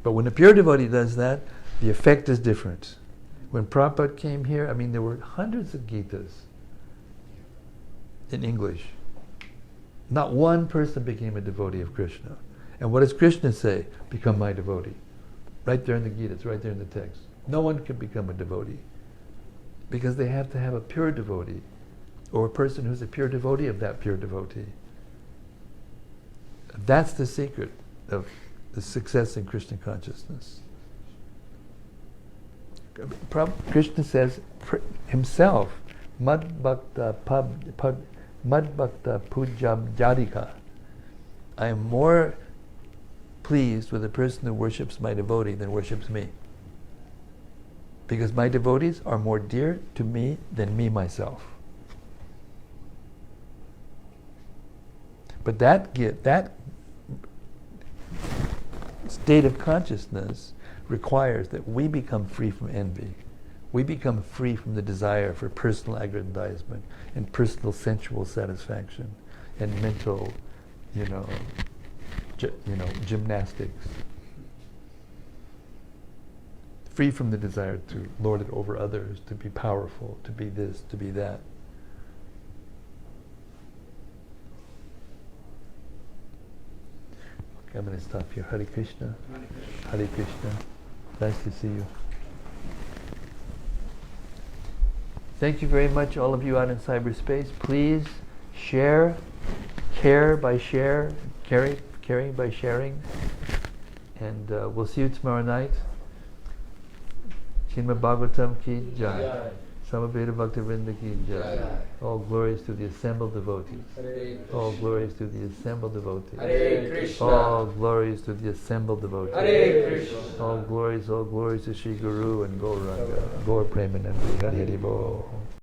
A: But when a pure devotee does that, the effect is different. When Prabhupada came here, there were hundreds of Gitas in English. Not one person became a devotee of Krishna. And what does Krishna say? Become my devotee. Right there in the Gita, it's right there in the text. No one can become a devotee, because they have to have a pure devotee or a person who's a pure devotee of that pure devotee. That's the secret of the success in Krishna consciousness. Krishna says himself, Mad Bhakta Pujam Jadika. I am more pleased with a person who worships my devotee than worships me. Because my devotees are more dear to me than me myself. But that state of consciousness requires that we become free from envy. We become free from the desire for personal aggrandizement and personal sensual satisfaction and mental, gymnastics. Free from the desire to lord it over others, to be powerful, to be this, to be that. Okay, I'm going to stop here. Hare Krishna. Hare Krishna. Nice to see you. Thank you very much, all of you out in cyberspace. Please share, caring by sharing. And we'll see you tomorrow night. Srimad-Bhagavatam ki jai. Samaveda Bhaktivinoda ki jai. All glories to the assembled devotees. All glories to the assembled devotees.
D: Hare Krishna.
A: All glories to the assembled devotees.
D: Hare Krishna.
A: All glories to Sri Guru and Gauranga. Gaur Premanandi. Hare Hare Bo.